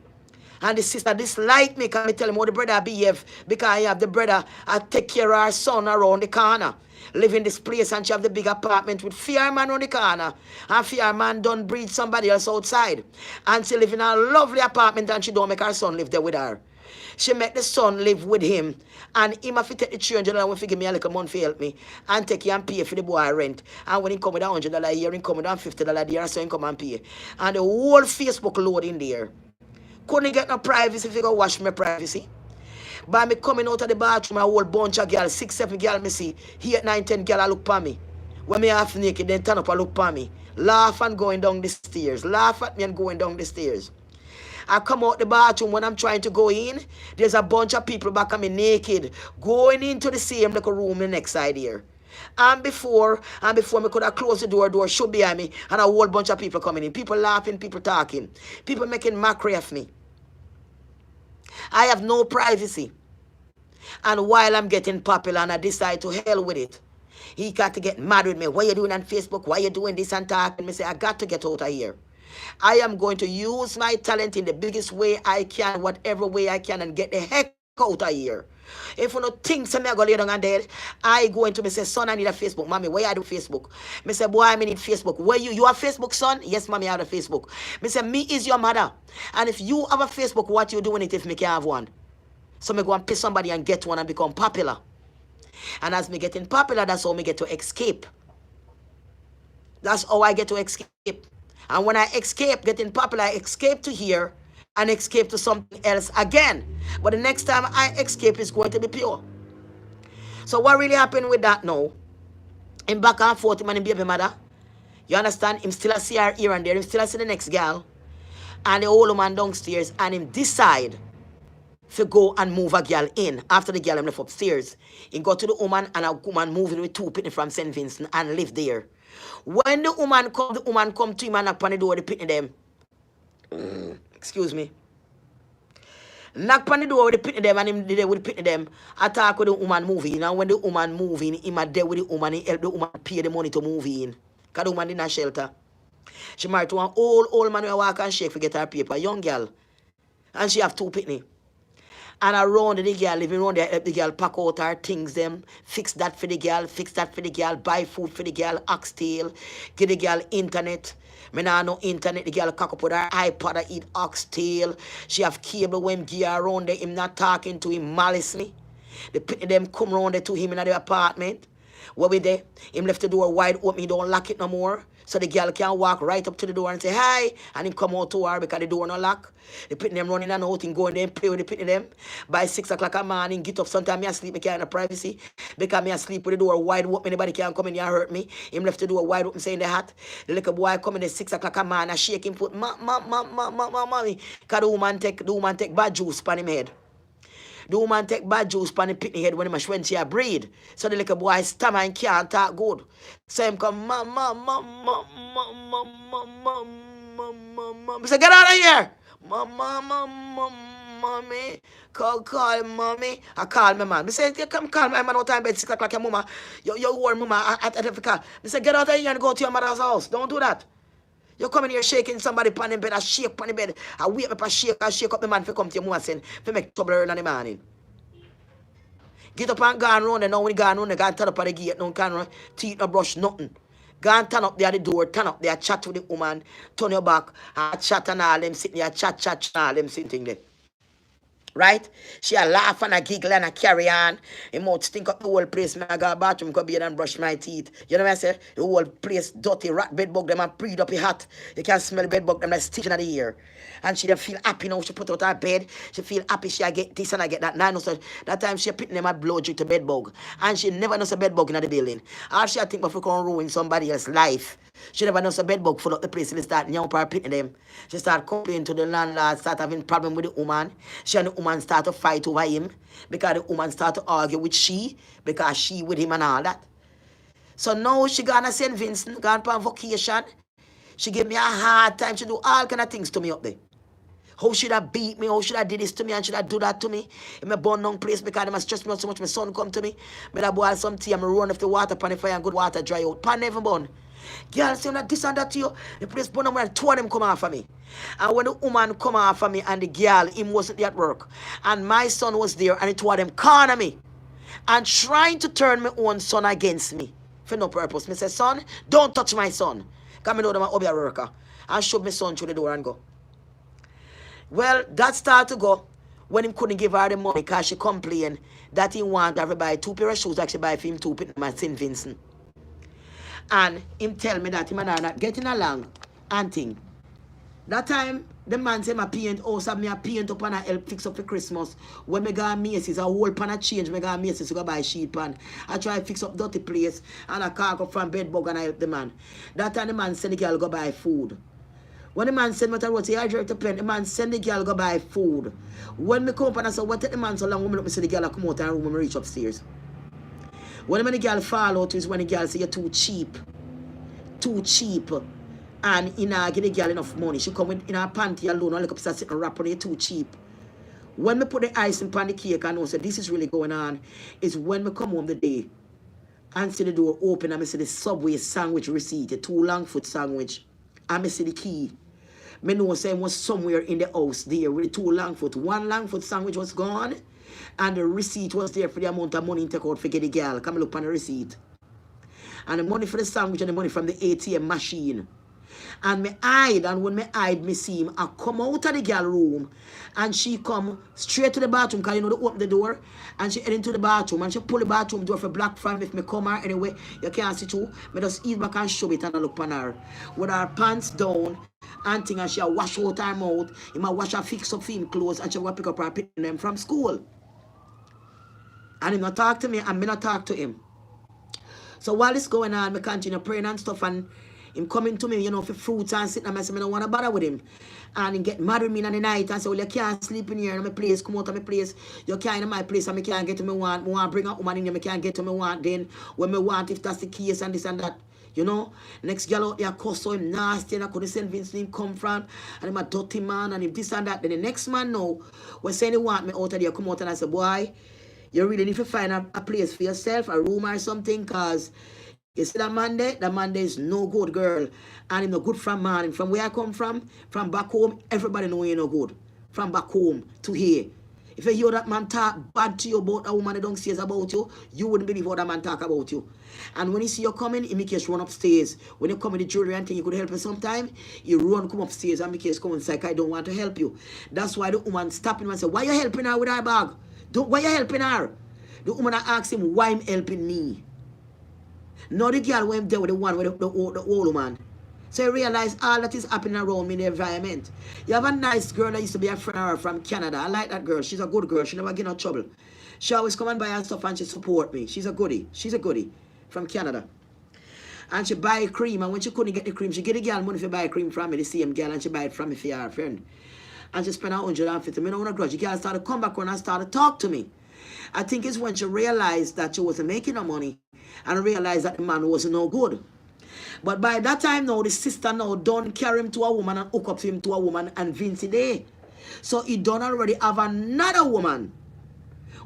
And the sister dislike me because I tell him how the brother behave because I have the brother I take care of her son around the corner. Live in this place and she have the big apartment with fear man on the corner. And fear man don't breed somebody else outside. And she live in a lovely apartment and she don't make her son live there with her. She make the son live with him. And him have to take the $300 when he give me a little month to help me. And take him and pay for the boy rent. And when he come with $100 a year, he come with $50 a year, so he come and pay. And the whole Facebook load in there. Couldn't get no privacy if you go watch my privacy. By me coming out of the bathroom, a whole bunch of girls, 6, 7 girls me see. 8, 9, 10 girls look for me. When me half naked, then turn up and look for me. Laugh and going down the stairs. Laugh at me and going down the stairs. I come out the bathroom when I'm trying to go in. There's a bunch of people back at me naked, going into the same little room the next side here. And before me could have closed the door shut behind me, and a whole bunch of people coming in. People laughing, people talking, people making mockery of me. I have no privacy. And while I'm getting popular and I decide to hell with it, he got to get mad with me. What you doing on Facebook? Why you doing this and that? And me say, I got to get out of here. I am going to use my talent in the biggest way I can, whatever way I can, and get the heck out of here. If you don't think so, I go lay down and dead, I go into me say, son, I need a Facebook. Mommy, where you do Facebook? Me say, boy, I need Facebook. Where you have Facebook, son? Yes, mommy, I have a Facebook. Me say, me is your mother. And if you have a Facebook, what you doing it if me can't have one? So me go and pay somebody and get one and become popular. And as me getting popular, that's how me get to escape. That's how I get to escape. And when I escape, getting popular, I escape to here and escape to something else again. But the next time I escape is going to be pure. So what really happened with that now? Him back and forth, him and him baby mother. You understand? Him still see her here and there. Him still see the next girl. And the old man downstairs. And him decide to go and move a girl in. After the girl him left upstairs, he go to the woman and a woman moving with 2 pitney from St. Vincent and live there. When the woman come to him and knock on the door, the pitney them. Excuse me. Knock on the door with the pitney them and him there with the pitney them. Attack with the woman moving. And when the woman moving, him a there with the woman, he help the woman pay the money to move in. Because the woman in a shelter. She married to an old man who walk and shake to get her paper. Young girl. And she have 2 pitney. And around the girl, living around there, help the girl pack out her things, them, fix that for the girl, buy food for the girl, oxtail, give the girl internet. Me nah no internet, the girl cock up with her iPod and eat oxtail. She have cable when give her around there, him not talking to him maliciously. Them come around there to him in the apartment. What we there? Him left the door wide open, he don't lock it no more. So the girl can walk right up to the door and say hi. And him come out to her because the door no lock. The pitney them running and out and going there and play with the pitney them. By 6 o'clock a morning, get up. Sometimes me asleep, me can't have privacy. Because me asleep with the door wide open, anybody can't come in here and hurt me. Him left the door wide open saying the hat. The little boy come in at 6 o'clock a morning and shake him foot. Mommy. Because the woman take bad juice on him head. The woman take bad juice on the pitney head when she a breed. So the little boy stammer and can't talk good. So him come, I say, get out of here. Mommy. Call mommy. I call my man. I say, come call my man out time bed 6 o'clock, your mama. Your warm mama at the car. I say, get out of here and go to your mother's house. Don't do that. You come in here shaking somebody on the bed, I shake on the bed, I wake up, I shake up the man for come to your mother saying, for make trouble early in the morning. Get up and go around and now when you go around, you go and turn up at the gate, no can teeth, no brush, nothing. Go and turn up there at the door, turn up there, chat with the woman, turn your back, and chat and all them sitting there, chat, and all them sitting there. Right? She a laugh and a giggle and a carry on. He mouth stink up the whole place. I go to the bathroom, go bed and brush my teeth. You know what I say? The whole place dirty, rat bed bug them and breed up your hat. You can smell the bed bug them like stitching in the ear. And she don't feel happy now. She put out her bed. She feel happy she get this and I get that. Now, so that time she putting them a blow due to bed bug. And she never knows a bed bug in the building. All she think of can ruin somebody else's life. She never knows a bed bug full up the place. She start young her pitting them. She start complaining to the landlord, start having problem with the woman. She and the woman start to fight over him because the woman start to argue with she because she with him and all that. So now she gone to St. Vincent, gone on vacation. She give me a hard time. She do all kind of things to me up there. How should I beat me? How should I do this to me? And should I do that to me? In my born down place because they must stress me out so much. My son come to me. Me da boil some tea and me run off the water pan the fire and good water dry out. Pan never burn. Girl saying that this and that to you. The place burn up and two of them come after me. And when the woman come after me and the girl, him wasn't there at work. And my son was there and the two of them corner me. And trying to turn my own son against me. For no purpose. Me say, son, don't touch my son. Because I know that I'm a worker. And shove my son through the door and go. Well, that started to go when him couldn't give her the money because she complained that he wanted her to buy 2 pair of shoes that she buy for him 2 put at St. Vincent. And him tell me that him and I not getting along and thing. That time, the man say my paint house have me a paint up and I help fix up for Christmas. When me go to Macy's, a whole pan of change, me go to Macy's to go buy sheet pan. I try to fix up dirty place and I cark up from bed bug and I help the man. That time the man send the girl go buy food. When the man send me to road, I drive to pen, the man send the girl go buy food. When me come up and I say, what take the man so long, when me see the girl come out and room and reach upstairs. When the girl fall out is when the girl say you're too cheap. Too cheap. And in give the girl enough money. She come in her panty alone and look up start sitting wrap on it too cheap. When me put the icing on the cake and I say this is really going on, is when me come home the day and see the door open and I see the Subway sandwich receipt, a 2 long foot sandwich. And I see the key. Me know say it was somewhere in the house there with the 2 long foot. 1 long foot sandwich was gone. And the receipt was there for the amount of money he take out for get the girl. Come look on the receipt. And the money for the sandwich and the money from the ATM machine. And me hide, and when me hide, me see him. I come out of the girl room, and she come straight to the bathroom, because you know they open the door, and she head into the bathroom, and she pull the bathroom door for black frame. If me come her anyway, you can't see through. Me just ease back and show it, and I look on her. With her pants down, and thing, and she a wash out her mouth. He might wash her fix up for him clothes, and she will pick up her picking them from school. And he not talk to me, and me not talk to him. So while this going on, me continue praying and stuff, and him coming to me, you know, for fruits and sitting and I say, I don't want to bother with him. And he get mad with me in the night and say, well, you can't sleep in here in my place, come out of my place. You can't in my place and I can't get to me want. I want to bring a woman in here, I can't get to me want. Then when me want, if that's the case and this and that, you know. Next girl out there cuss so him nasty and I couldn't send Vince him come from. And him a dirty man and him this and that. Then the next man now, when saying he want me out of there, come out and I say, boy, you really need to find a place for yourself, a room or something, because you see that man there is no good, girl. And him no good from man. From where I come from back home, everybody know you no good. From back home to here. If you hear that man talk bad to you about a woman that don't say about you, you wouldn't believe what that man talk about you. And when he see you coming, he make you run upstairs. When you come with the jewelry and thing, you could help you sometime, you run, come upstairs and make you come and say, I don't want to help you. That's why the woman stop him and say, why you helping her with her bag? Why you helping her? The woman asks him, why him helping me? Now the girl went there with the one with the old man. So you realize all that is happening around me in the environment. You have a nice girl that used to be a friend of her from Canada. I like that girl. She's a good girl. She never get no trouble. She always come and buy her stuff and she support me. She's a goodie. She's a goodie from Canada. And she buy cream. And when she couldn't get the cream, she get the girl money to buy cream from me, the same girl, and she buy it from me for her friend. And she spent $150. Me no grudge. The girl started to come back when I started to talk to me. I think it's when she realized that she wasn't making no money and realized that the man wasn't no good. But by that time now, the sister now don't carry him to a woman and hook up him to a woman and Vince there. So he don't already have another woman,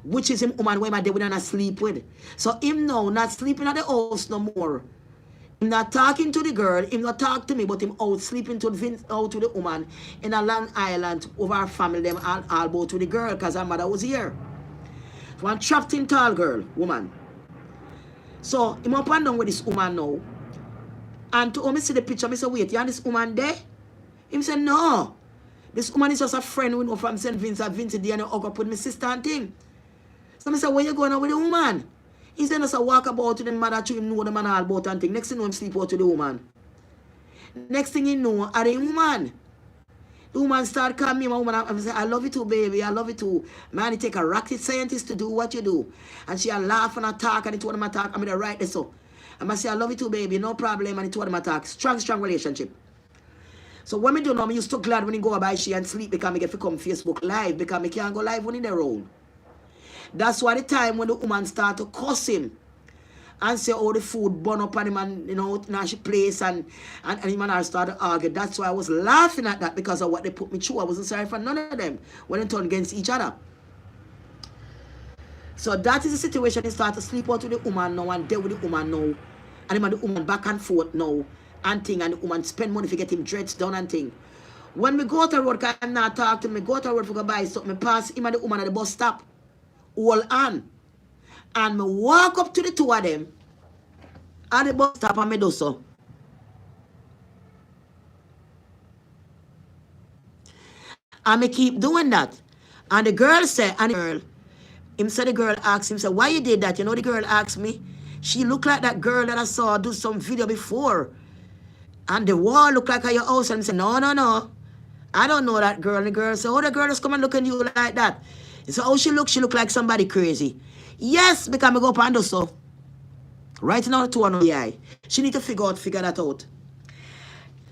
which is him woman where my day with and sleep with. So him now not sleeping at the house no more. Him not talking to the girl, him not talk to me, but him out sleeping to Vince, out to the woman in a Long Island over our family, them all both to the girl because her mother was here. One trapped in tall girl, woman. So, him up and down with this woman now. And to me see the picture, I say, wait, you and this woman there? Him say, no. This woman is just a friend we know from St. Vincent. Vincent there and hug up with my sister and thing. So I say, where you going on with the woman? He said, just a walk about to the mother to him know the man all about and thing. Next thing you know, him sleep out to the woman. Next thing you know, are the woman. The woman start calling me, my woman, and say, I love you too, baby, I love you too. Man, it take a rocket scientist to do what you do. And she a laugh and a talk, and it told him a talk, I'm going to write this so. And I say, I love you too, baby, no problem, and it told him a talk. Strong, strong relationship. So when me do know, I used to glad when he go by she and sleep because I get to come Facebook live, because I can't go live when in the road. That's why the time when the woman start to cuss him, and say, oh, the food burn up on him and, you know, in his place and him and I started to argue. That's why I was laughing at that because of what they put me through. I wasn't sorry for none of them when they turned against each other. So that is the situation. They start to sleep out with the woman now and deal with the woman now. And him and the woman back and forth now and thing, and the woman spend money to get him dreads done and thing. When me go to road, cause I'm not talk to me, go to road for go buy something, me pass him and the woman at the bus stop. Hold on. And me walk up to the two of them at the bus stop and me do so. And me keep doing that. And the girl said, the girl asked him, said, why you did that? You know the girl asked me? She looked like that girl that I saw do some video before. And the wall looked like at your house. And I said, no. I don't know that girl. And the girl said, oh, the girl just come and look at you like that. He said, oh, she look like somebody crazy. Yes, because I go up and do so. Right now, the two on the eye. She need to figure that out.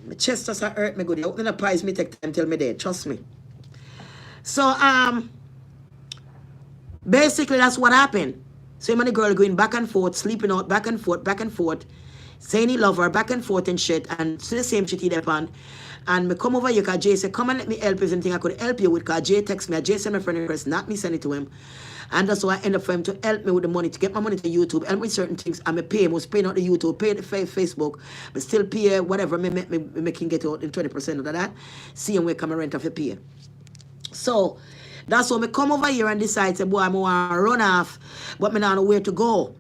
My chest just hurt me good. Open the pies me take time till me dead. Trust me. So, basically, that's what happened. So, him and the girl going back and forth, sleeping out, back and forth, saying he love her, back and forth and shit, and to the same shit he depend. And me come over here, because Jay said, come and let me help you, anything I could help you with, because Jay text me, Jay sent my friend request, not me send it to him. And that's why I end up for him to help me with the money, to get my money to YouTube, help me with certain things, and me pay him, was paying out the YouTube, pay the Facebook, but still pay whatever, me can get out in 20% of that, see him where come and rent off the pay. So, that's why I come over here and decide, say, boy, I want to run off, but I don't know where to go.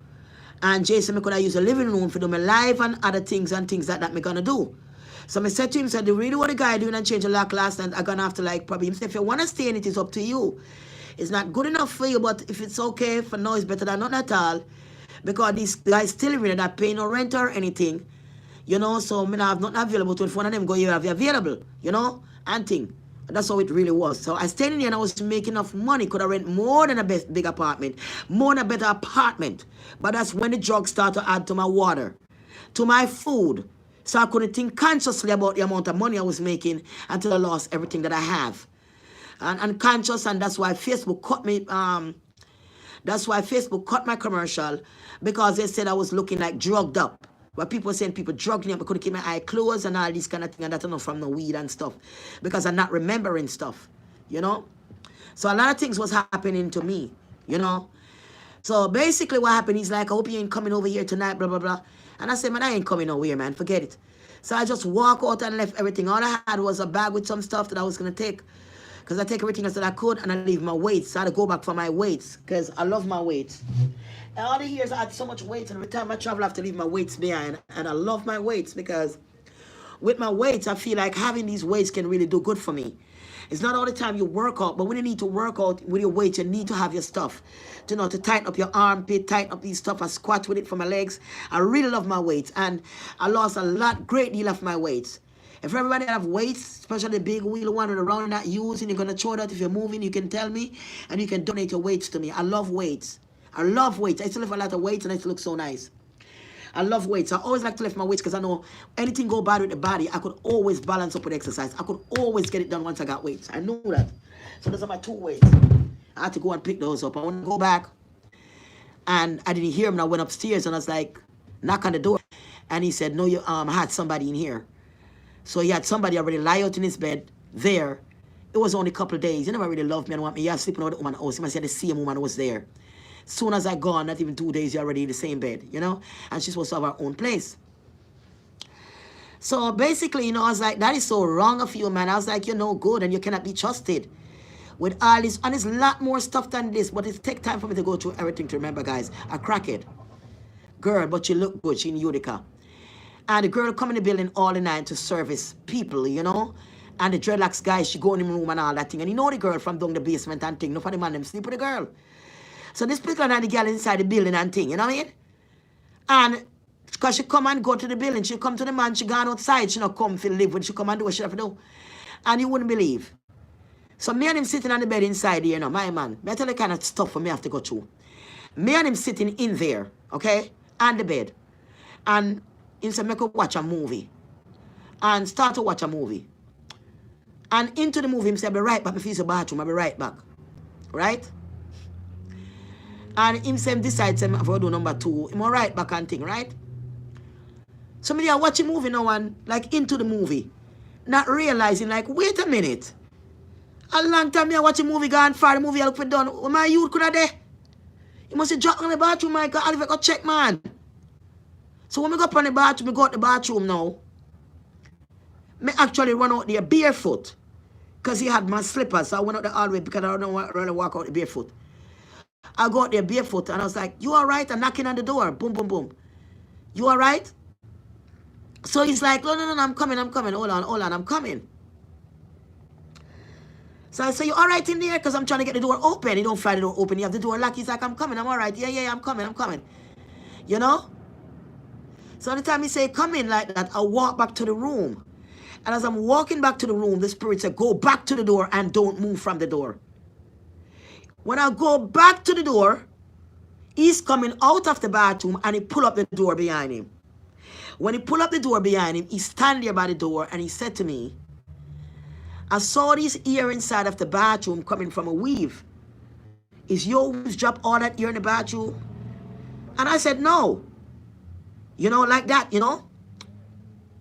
And Jason, I could use a living room for do my live and other things and things that I'm going to do. So I said to him, said, really what the guy doing and change the lock last night, I'm going to have to like probably, if you want to stay in it, it's up to you. It's not good enough for you, but if it's okay for now, it's better than not at all. Because these guys still living in that paying no rent or anything. You know, so I have nothing available to if one of them go, you have available, you know, and thing. That's how it really was. So I stayed in here and I was making enough money. Could I rent more than a big apartment, more than a better apartment. But that's when the drugs started to add to my water, to my food. So I couldn't think consciously about the amount of money I was making until I lost everything that I have. And unconscious, and that's why Facebook cut me. That's why Facebook cut my commercial, because they said I was looking like drugged up. But people saying people drugged me up, I couldn't keep my eye closed and all this kind of thing, and that's not from the weed and stuff, because I'm not remembering stuff, you know. So a lot of things was happening to me, you know. So basically what happened is like, I hope you ain't coming over here tonight, blah, blah, blah. And I said, man, I ain't coming over here, man, forget it. So I just walk out and left everything. All I had was a bag with some stuff that I was going to take, because I take everything else that I could, and I leave my weights. So I had to go back for my weights, because I love my weights. And all the years I had so much weight, and every time I travel I have to leave my weights behind. And I love my weights, because with my weights I feel like having these weights can really do good for me. It's not all the time you work out, but when you need to work out with your weights, you need to have your stuff. You know, to tighten up your armpit, tighten up these stuff. I squat with it for my legs. I really love my weights, and I lost a great deal of my weights. If everybody have weights, especially the big wheel one or the round not using, you're gonna throw that. If you're moving, you can tell me, and you can donate your weights to me. I love weights. I love weights. I still lift a lot of weights and it looks so nice. I love weights. I always like to lift my weights because I know anything go bad with the body, I could always balance up with exercise. I could always get it done once I got weights. I know that. So those are my two weights. I had to go and pick those up. I want to go back, and I didn't hear him. And I went upstairs and I was like, knock on the door. And he said, no, you had somebody in here. So he had somebody already lie out in his bed there. It was only a couple of days. He never really loved me and want me. Yeah, sleeping over the woman's house. He must have the same woman was there. Soon as I gone, not even 2 days, you're already in the same bed, you know? And she's supposed to have her own place. So basically, you know, I was like, that is so wrong of you, man. I was like, you're no good and you cannot be trusted with all this. And it's a lot more stuff than this, but it takes time for me to go through everything to remember, guys. A crackhead girl, but she look good. She in Utica. And the girl come in the building all the night to service people, you know? And the dreadlocks guy, she go in the room and all that thing. And you know the girl from down the basement and thing. No for the man, them sleep with the girl. So this particular night, the girl inside the building and thing, you know what I mean? And because she come and go to the building, she come to the man, she gone outside, she not come to live with, she come and do what she have to do. And you wouldn't believe. So me and him sitting on the bed inside here, you know, my man, I tell you the kind of stuff for me have to go through. Me and him sitting in there, okay, on the bed. And he said, make us watch a movie. And start to watch a movie. And into the movie, he said, I'll be right back, if he's a bathroom, I'll be right back. Right? And him said, decides him for do number 2. Him all right back and thing, right? Somebody are watching movie now and like into the movie. Not realizing like, wait a minute. A long time I watch a movie gone far, the movie I look for done. Oh, my youth could have there. You must have dropped on the bathroom, my God. I'll go check, man. So when we go up on the bathroom, we go out the bathroom now. Me actually run out there barefoot. Because he had my slippers. So I went out the hallway because I don't want to walk out the barefoot. I go out there barefoot and I was like, you all right? I'm knocking on the door. Boom, boom, boom. You all right? So he's like, no, I'm coming. Hold on, I'm coming. So I say, you all right in there? Because I'm trying to get the door open. You don't fly the door open. You have the door locked. He's like, I'm coming. I'm all right. Yeah, I'm coming. You know? So the time he say, come in like that, I walk back to the room. And as I'm walking back to the room, the spirit said, go back to the door and don't move from the door. When I go back to the door, he's coming out of the bathroom and he pull up the door behind him. When he pull up the door behind him, he stand there by the door and he said to me, I saw this ear inside of the bathroom coming from a weave. Is your weaves drop all that ear in the bathroom? And I said, no. You know, like that, you know.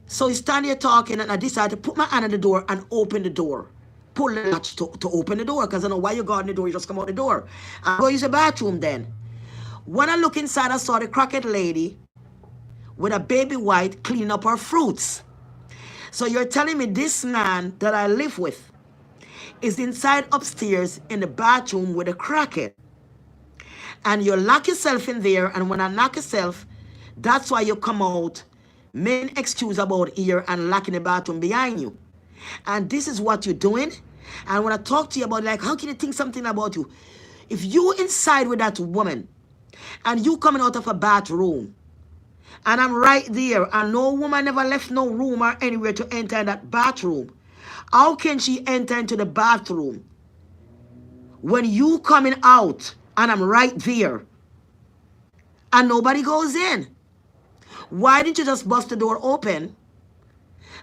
So he stand there talking and I decided to put my hand on the door and open the door. Pull the latch to open the door because I know why you guarding the door, you just come out the door. I go use the bathroom then. When I look inside, I saw the crackhead lady with a baby white cleaning up her fruits. So you're telling me this man that I live with is inside upstairs in the bathroom with a crackhead. And you lock yourself in there, and when I knock yourself, that's why you come out, main excuse about here and lock in the bathroom behind you. And this is what you're doing. And when I talk to you about like, how can you think something about you? If you inside with that woman and you coming out of a bathroom, and I'm right there, and no woman never left no room or anywhere to enter that bathroom. How can she enter into the bathroom when you coming out and I'm right there and nobody goes in? Why didn't you just bust the door open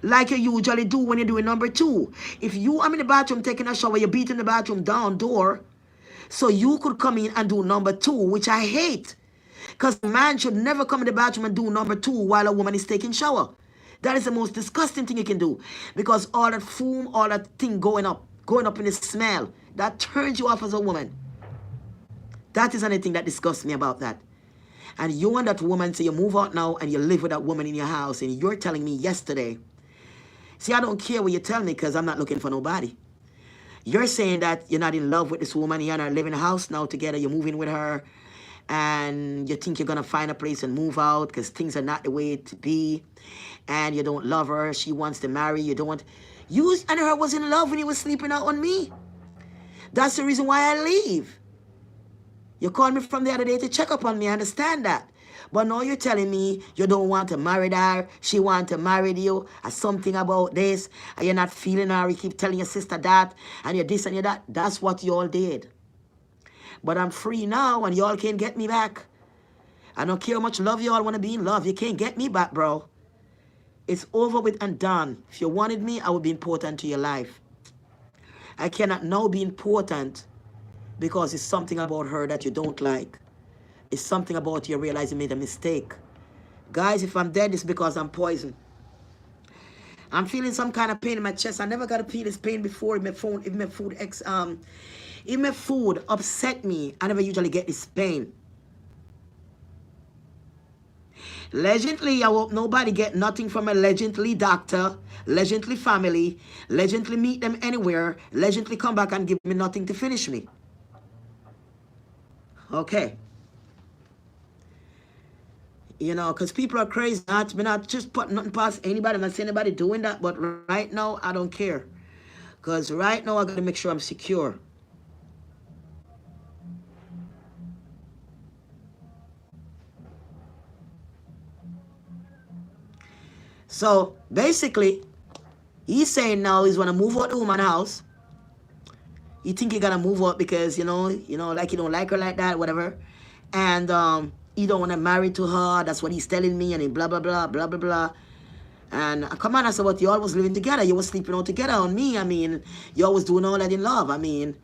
like you usually do when you're doing number two? If I'm in the bathroom taking a shower, you're beating the bathroom down door so you could come in and do number two, which I hate. Because a man should never come in the bathroom and do number two while a woman is taking shower. That is the most disgusting thing you can do. Because all that foam, all that thing going up in the smell, that turns you off as a woman. That is anything that disgusts me about that. And you and that woman say you move out now and you live with that woman in your house and you're telling me yesterday. See, I don't care what you tell me because I'm not looking for nobody. You're saying that you're not in love with this woman. You're not living in a house now together. You're moving with her. And you think you're going to find a place and move out because things are not the way to be. And you don't love her. She wants to marry. You don't. You and her was in love when you were sleeping out on me. That's the reason why I leave. You called me from the other day to check up on me. I understand that. But now you're telling me you don't want to marry her. She wants to marry you. Or something about this. And you're not feeling her. You keep telling your sister that. And you're this and you're that. That's what you all did. But I'm free now and y'all can't get me back. I don't care how much love y'all want to be in love. You can't get me back, bro. It's over with and done. If you wanted me, I would be important to your life. I cannot now be important because it's something about her that you don't like. It's something about you realize you made a mistake. Guys, if I'm dead, it's because I'm poisoned. I'm feeling some kind of pain in my chest. I never got to feel this pain before. If my food upset me, I never usually get this pain. Legendly, I hope nobody get nothing from a legendly doctor, legendly family, legendly meet them anywhere, legendly come back and give me nothing to finish me. Okay. You know, because people are crazy. Not just put nothing past anybody. I'm not saying anybody doing that, but right now, I don't care. Because right now, I got to make sure I'm secure. So basically, he's saying now he's gonna move out the woman's house. You think you're gonna move out because you know, like you don't like her like that, whatever. And you don't want to marry to her. That's what he's telling me, and he blah blah blah blah blah blah. And come on, I said, but you all was living together. You was sleeping all together on me. I mean, you all was doing all that in love. I mean,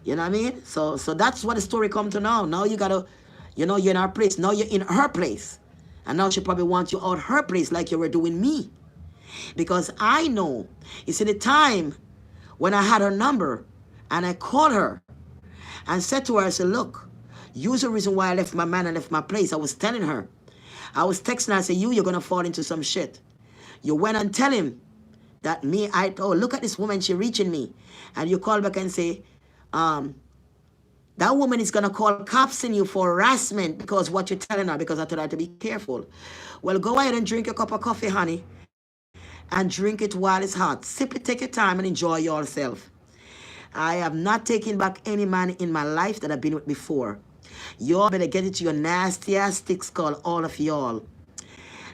you know what I mean? So that's what the story come to now. Now you gotta, you're in our place. Now you're in her place. And now she probably wants you out her place like you were doing me. Because I know, you see the time when I had her number and I called her and said to her, I said, look, use the reason why I left my man and left my place. I was telling her, I was texting her, I said, you're going to fall into some shit. You went and tell him that oh, look at this woman, she reaching me. And you call back and say, that woman is going to call cops on you for harassment because what you're telling her, because I told her to be careful. Well, go ahead and drink a cup of coffee, honey, and drink it while it's hot. Sip it, take your time, and enjoy yourself. I have not taken back any man in my life that I've been with before. Y'all better get into your nasty ass stick skull, all of y'all.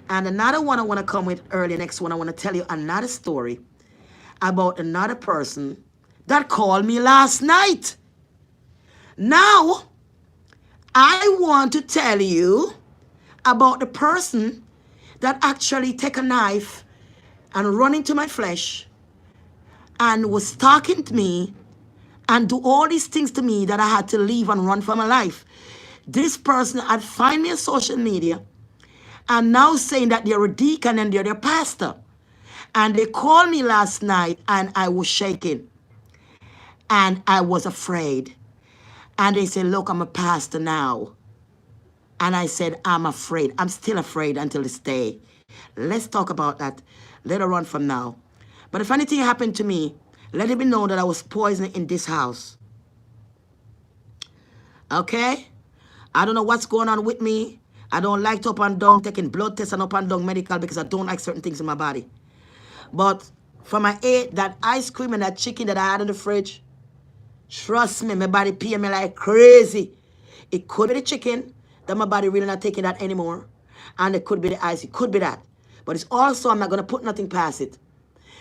And another one I want to come with early next one, I want to tell you another story about another person that called me last night. Now, I want to tell you about the person that actually take a knife and run into my flesh and was talking to me and do all these things to me that I had to leave and run for my life. This person had find me on social media and now saying that they're a deacon and they're their pastor. And they called me last night and I was shaking. And I was afraid. And they said, look, I'm a pastor now. And I said, I'm afraid. I'm still afraid until this day. Let's talk about that later on from now. But if anything happened to me, let it be known that I was poisoned in this house. Okay? I don't know what's going on with me. I don't like to up and down, taking blood tests and up and down medical because I don't like certain things in my body. But from I ate that ice cream and that chicken that I had in the fridge, trust me, my body peeing me like crazy. It could be the chicken, that my body really not taking that anymore. And it could be the ice, it could be that. But it's also, I'm not going to put nothing past it.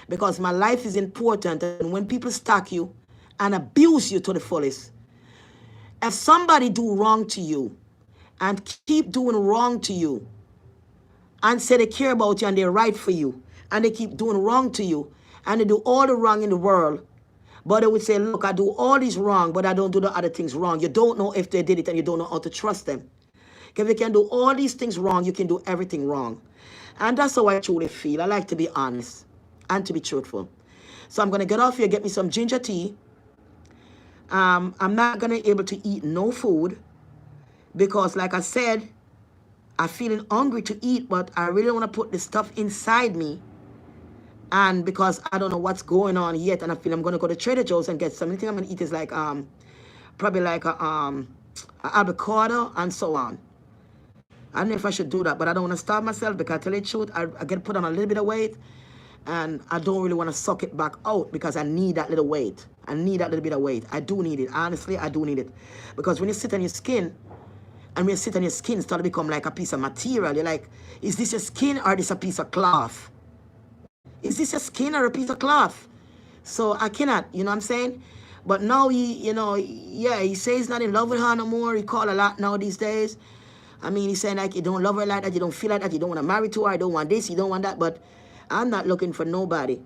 Because my life is important. And when people stalk you and abuse you to the fullest, if somebody do wrong to you and keep doing wrong to you and say they care about you and they're right for you and they keep doing wrong to you and they do all the wrong in the world, but they would say, look, I do all this wrong, but I don't do the other things wrong. You don't know if they did it and you don't know how to trust them. If you can do all these things wrong, you can do everything wrong. And that's how I truly feel. I like to be honest and to be truthful. So I'm going to get off here, get me some ginger tea. I'm not going to be able to eat no food because, like I said, I'm feeling hungry to eat, but I really want to put this stuff inside me. And because I don't know what's going on yet, and I feel I'm going to go to Trader Joe's and get something. The thing I'm going to eat is like, probably like a avocado and so on. I don't know if I should do that, but I don't want to starve myself because I tell you the truth, I get put on a little bit of weight. And I don't really want to suck it back out because I need that little weight. I need that little bit of weight. I do need it. Honestly, I do need it. Because when you sit on your skin, and when you sit on your skin, it starts to become like a piece of material. You're like, is this your skin or is this a piece of cloth? Is this your skin or a piece of cloth? So I cannot, you know what I'm saying? But now, he says he's not in love with her no more. He call a lot now these days. I mean, he's saying like, you don't love her like that. You don't feel like that. You don't want to marry to her. You don't want this. You don't want that. But I'm not looking for nobody.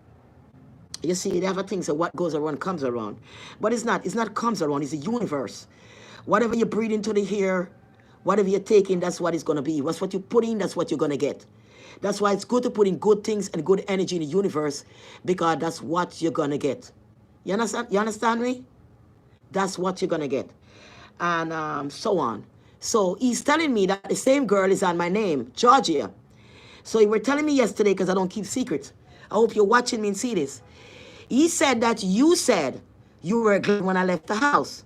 You see, they have a thing, so what goes around comes around. But it's not comes around, it's the universe. Whatever you breathe into the air, whatever you're taking, that's what it's going to be. What's what you put in, that's what you're going to get. That's why it's good to put in good things and good energy in the universe, because that's what you're going to get. You understand? You understand me? That's what you're going to get. And so on. So he's telling me that the same girl is on my name, Georgia. So you were telling me yesterday, because I don't keep secrets. I hope you're watching me and see this. He said that you said you were glad when I left the house.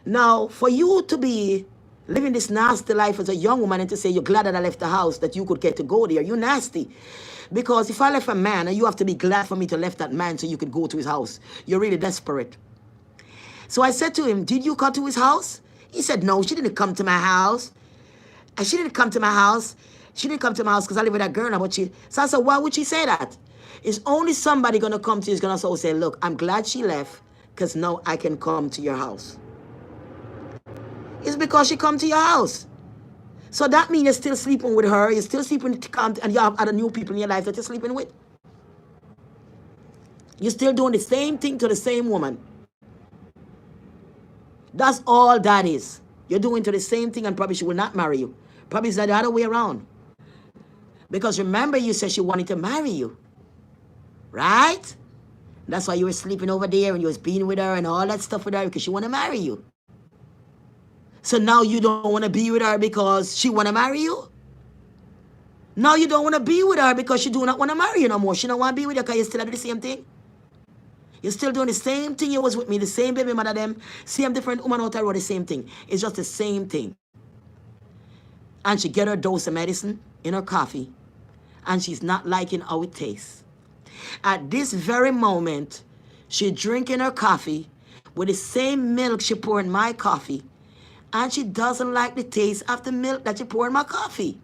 Now, for you to be living this nasty life as a young woman and to say you're glad that I left the house, that you could get to go there, you're nasty. Because if I left a man, and you have to be glad for me to left that man so you could go to his house. You're really desperate. So I said to him, did you come to his house? He said, no, she didn't come to my house. And she didn't come to my house. She didn't come to my house because I live with that girl now. But so I said, why would she say that? It's only somebody going to come to you is going to say, look, I'm glad she left because now I can come to your house. It's because she come to your house. So that means you're still sleeping with her. You're still sleeping and you have other new people in your life that you're sleeping with. You're still doing the same thing to the same woman. That's all that is. You're doing to the same thing and probably she will not marry you. Probably it's the other way around. Because remember you said she wanted to marry you. Right? That's why you were sleeping over there and you was being with her and all that stuff with her because she want to marry you. So now you don't want to be with her because she want to marry you? Now you don't want to be with her because she do not want to marry you no more. She don't want to be with you because you still do the same thing. You're still doing the same thing you was with me, the same baby mother them, same different woman out there wrote the same thing. It's just the same thing. And she get her dose of medicine in her coffee, and she's not liking how it tastes. At this very moment, she drinking her coffee with the same milk she pour in my coffee, and she doesn't like the taste of the milk that she pour in my coffee.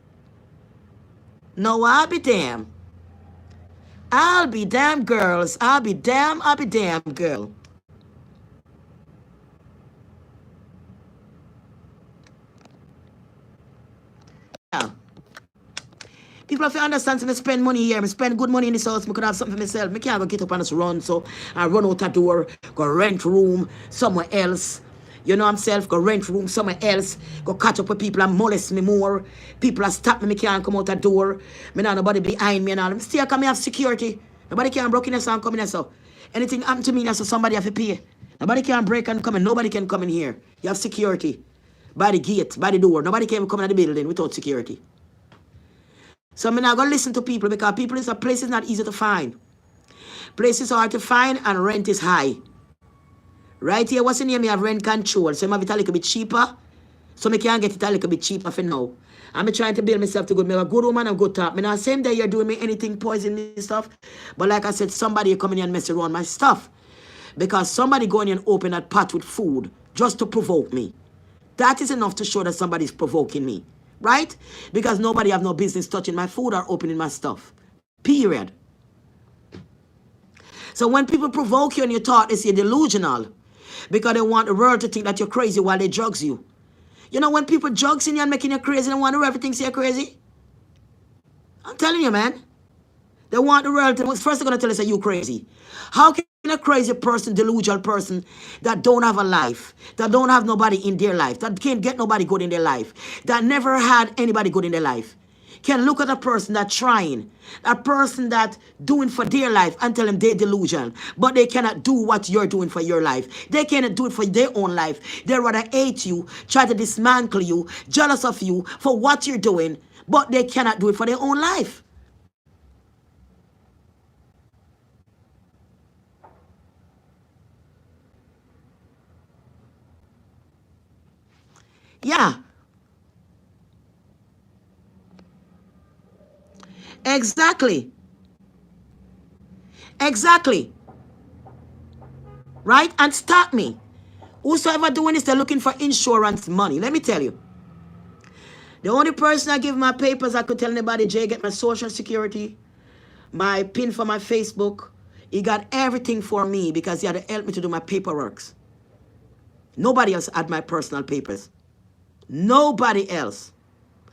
No, I'll be damn. I'll be damn, girls. I'll be damn, girl. Yeah. People have to understand, so I spend money here. I spend good money in this house. I could have something for myself. I can't go get up and just run. So I run out the door, go rent room somewhere else. You know what I'm saying? Go rent room somewhere else. Go catch up with people and molest me more. People are stop me. I can't come out the door. Me not nobody behind me and all. Still come have security. Nobody can break in this and come in here. So anything happen to me, so somebody have to pay. Nobody can break and come in. Nobody can come in here. You have security. By the gate, by the door. Nobody can come in the building without security. So I'm not going to listen to people because people is a place is not easy to find. Places are hard to find and rent is high. Right here, what's in here? Me have rent control. So I have it a little bit cheaper. So I can get it a little bit cheaper for now. I'm trying to build myself to good. I'm a good woman and good talk. I'm not saying that you're doing me anything poison stuff. But like I said, somebody coming here and messing around my stuff. Because somebody going in and open that pot with food just to provoke me. That is enough to show that somebody's provoking me. Right? Because nobody have no business touching my food or opening my stuff. Period. So when people provoke you and you thought it's delusional, because they want the world to think that you're crazy while they drugs you. You know, when people drugs in you and making you crazy, they want the world to think you're crazy. I'm telling you, man. They want the world to, first they're going to tell us that you're crazy. How can a crazy person, delusional person, that don't have a life, that don't have nobody in their life, that can't get nobody good in their life, that never had anybody good in their life, can look at a person that trying, a person that doing for their life and tell them they're delusional, but they cannot do what you're doing for your life. They cannot do it for their own life. They rather hate you, try to dismantle you, jealous of you for what you're doing, but they cannot do it for their own life. Yeah. Exactly. Exactly. Right? And stop me. Whosoever doing this, they're looking for insurance money. Let me tell you. The only person I give my papers, I could tell anybody, Jay, get my social security, my pin for my Facebook. He got everything for me because he had to help me to do my paperwork. Nobody else had my personal papers. Nobody else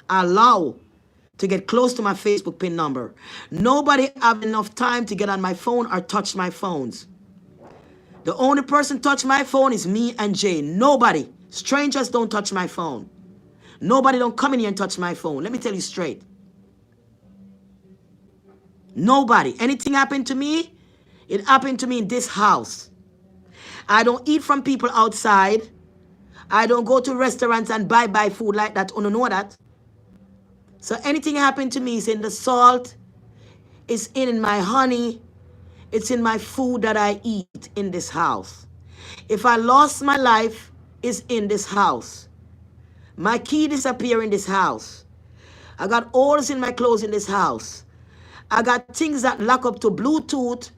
allowed to get close to my Facebook pin number. Nobody have enough time to get on my phone or touch my phones. The only person touch my phone is me and Jay. Nobody. Strangers don't touch my phone. Nobody don't come in here and touch my phone. Let me tell you straight. Nobody. Anything happened to me, it happened to me in this house. I don't eat from people outside. I don't go to restaurants and buy food like that. You know that? So anything happened to me is in the salt, it's in my honey, it's in my food that I eat in this house. If I lost my life, it's in this house. My key disappeared in this house. I got holes in my clothes in this house. I got things that lock up to Bluetooth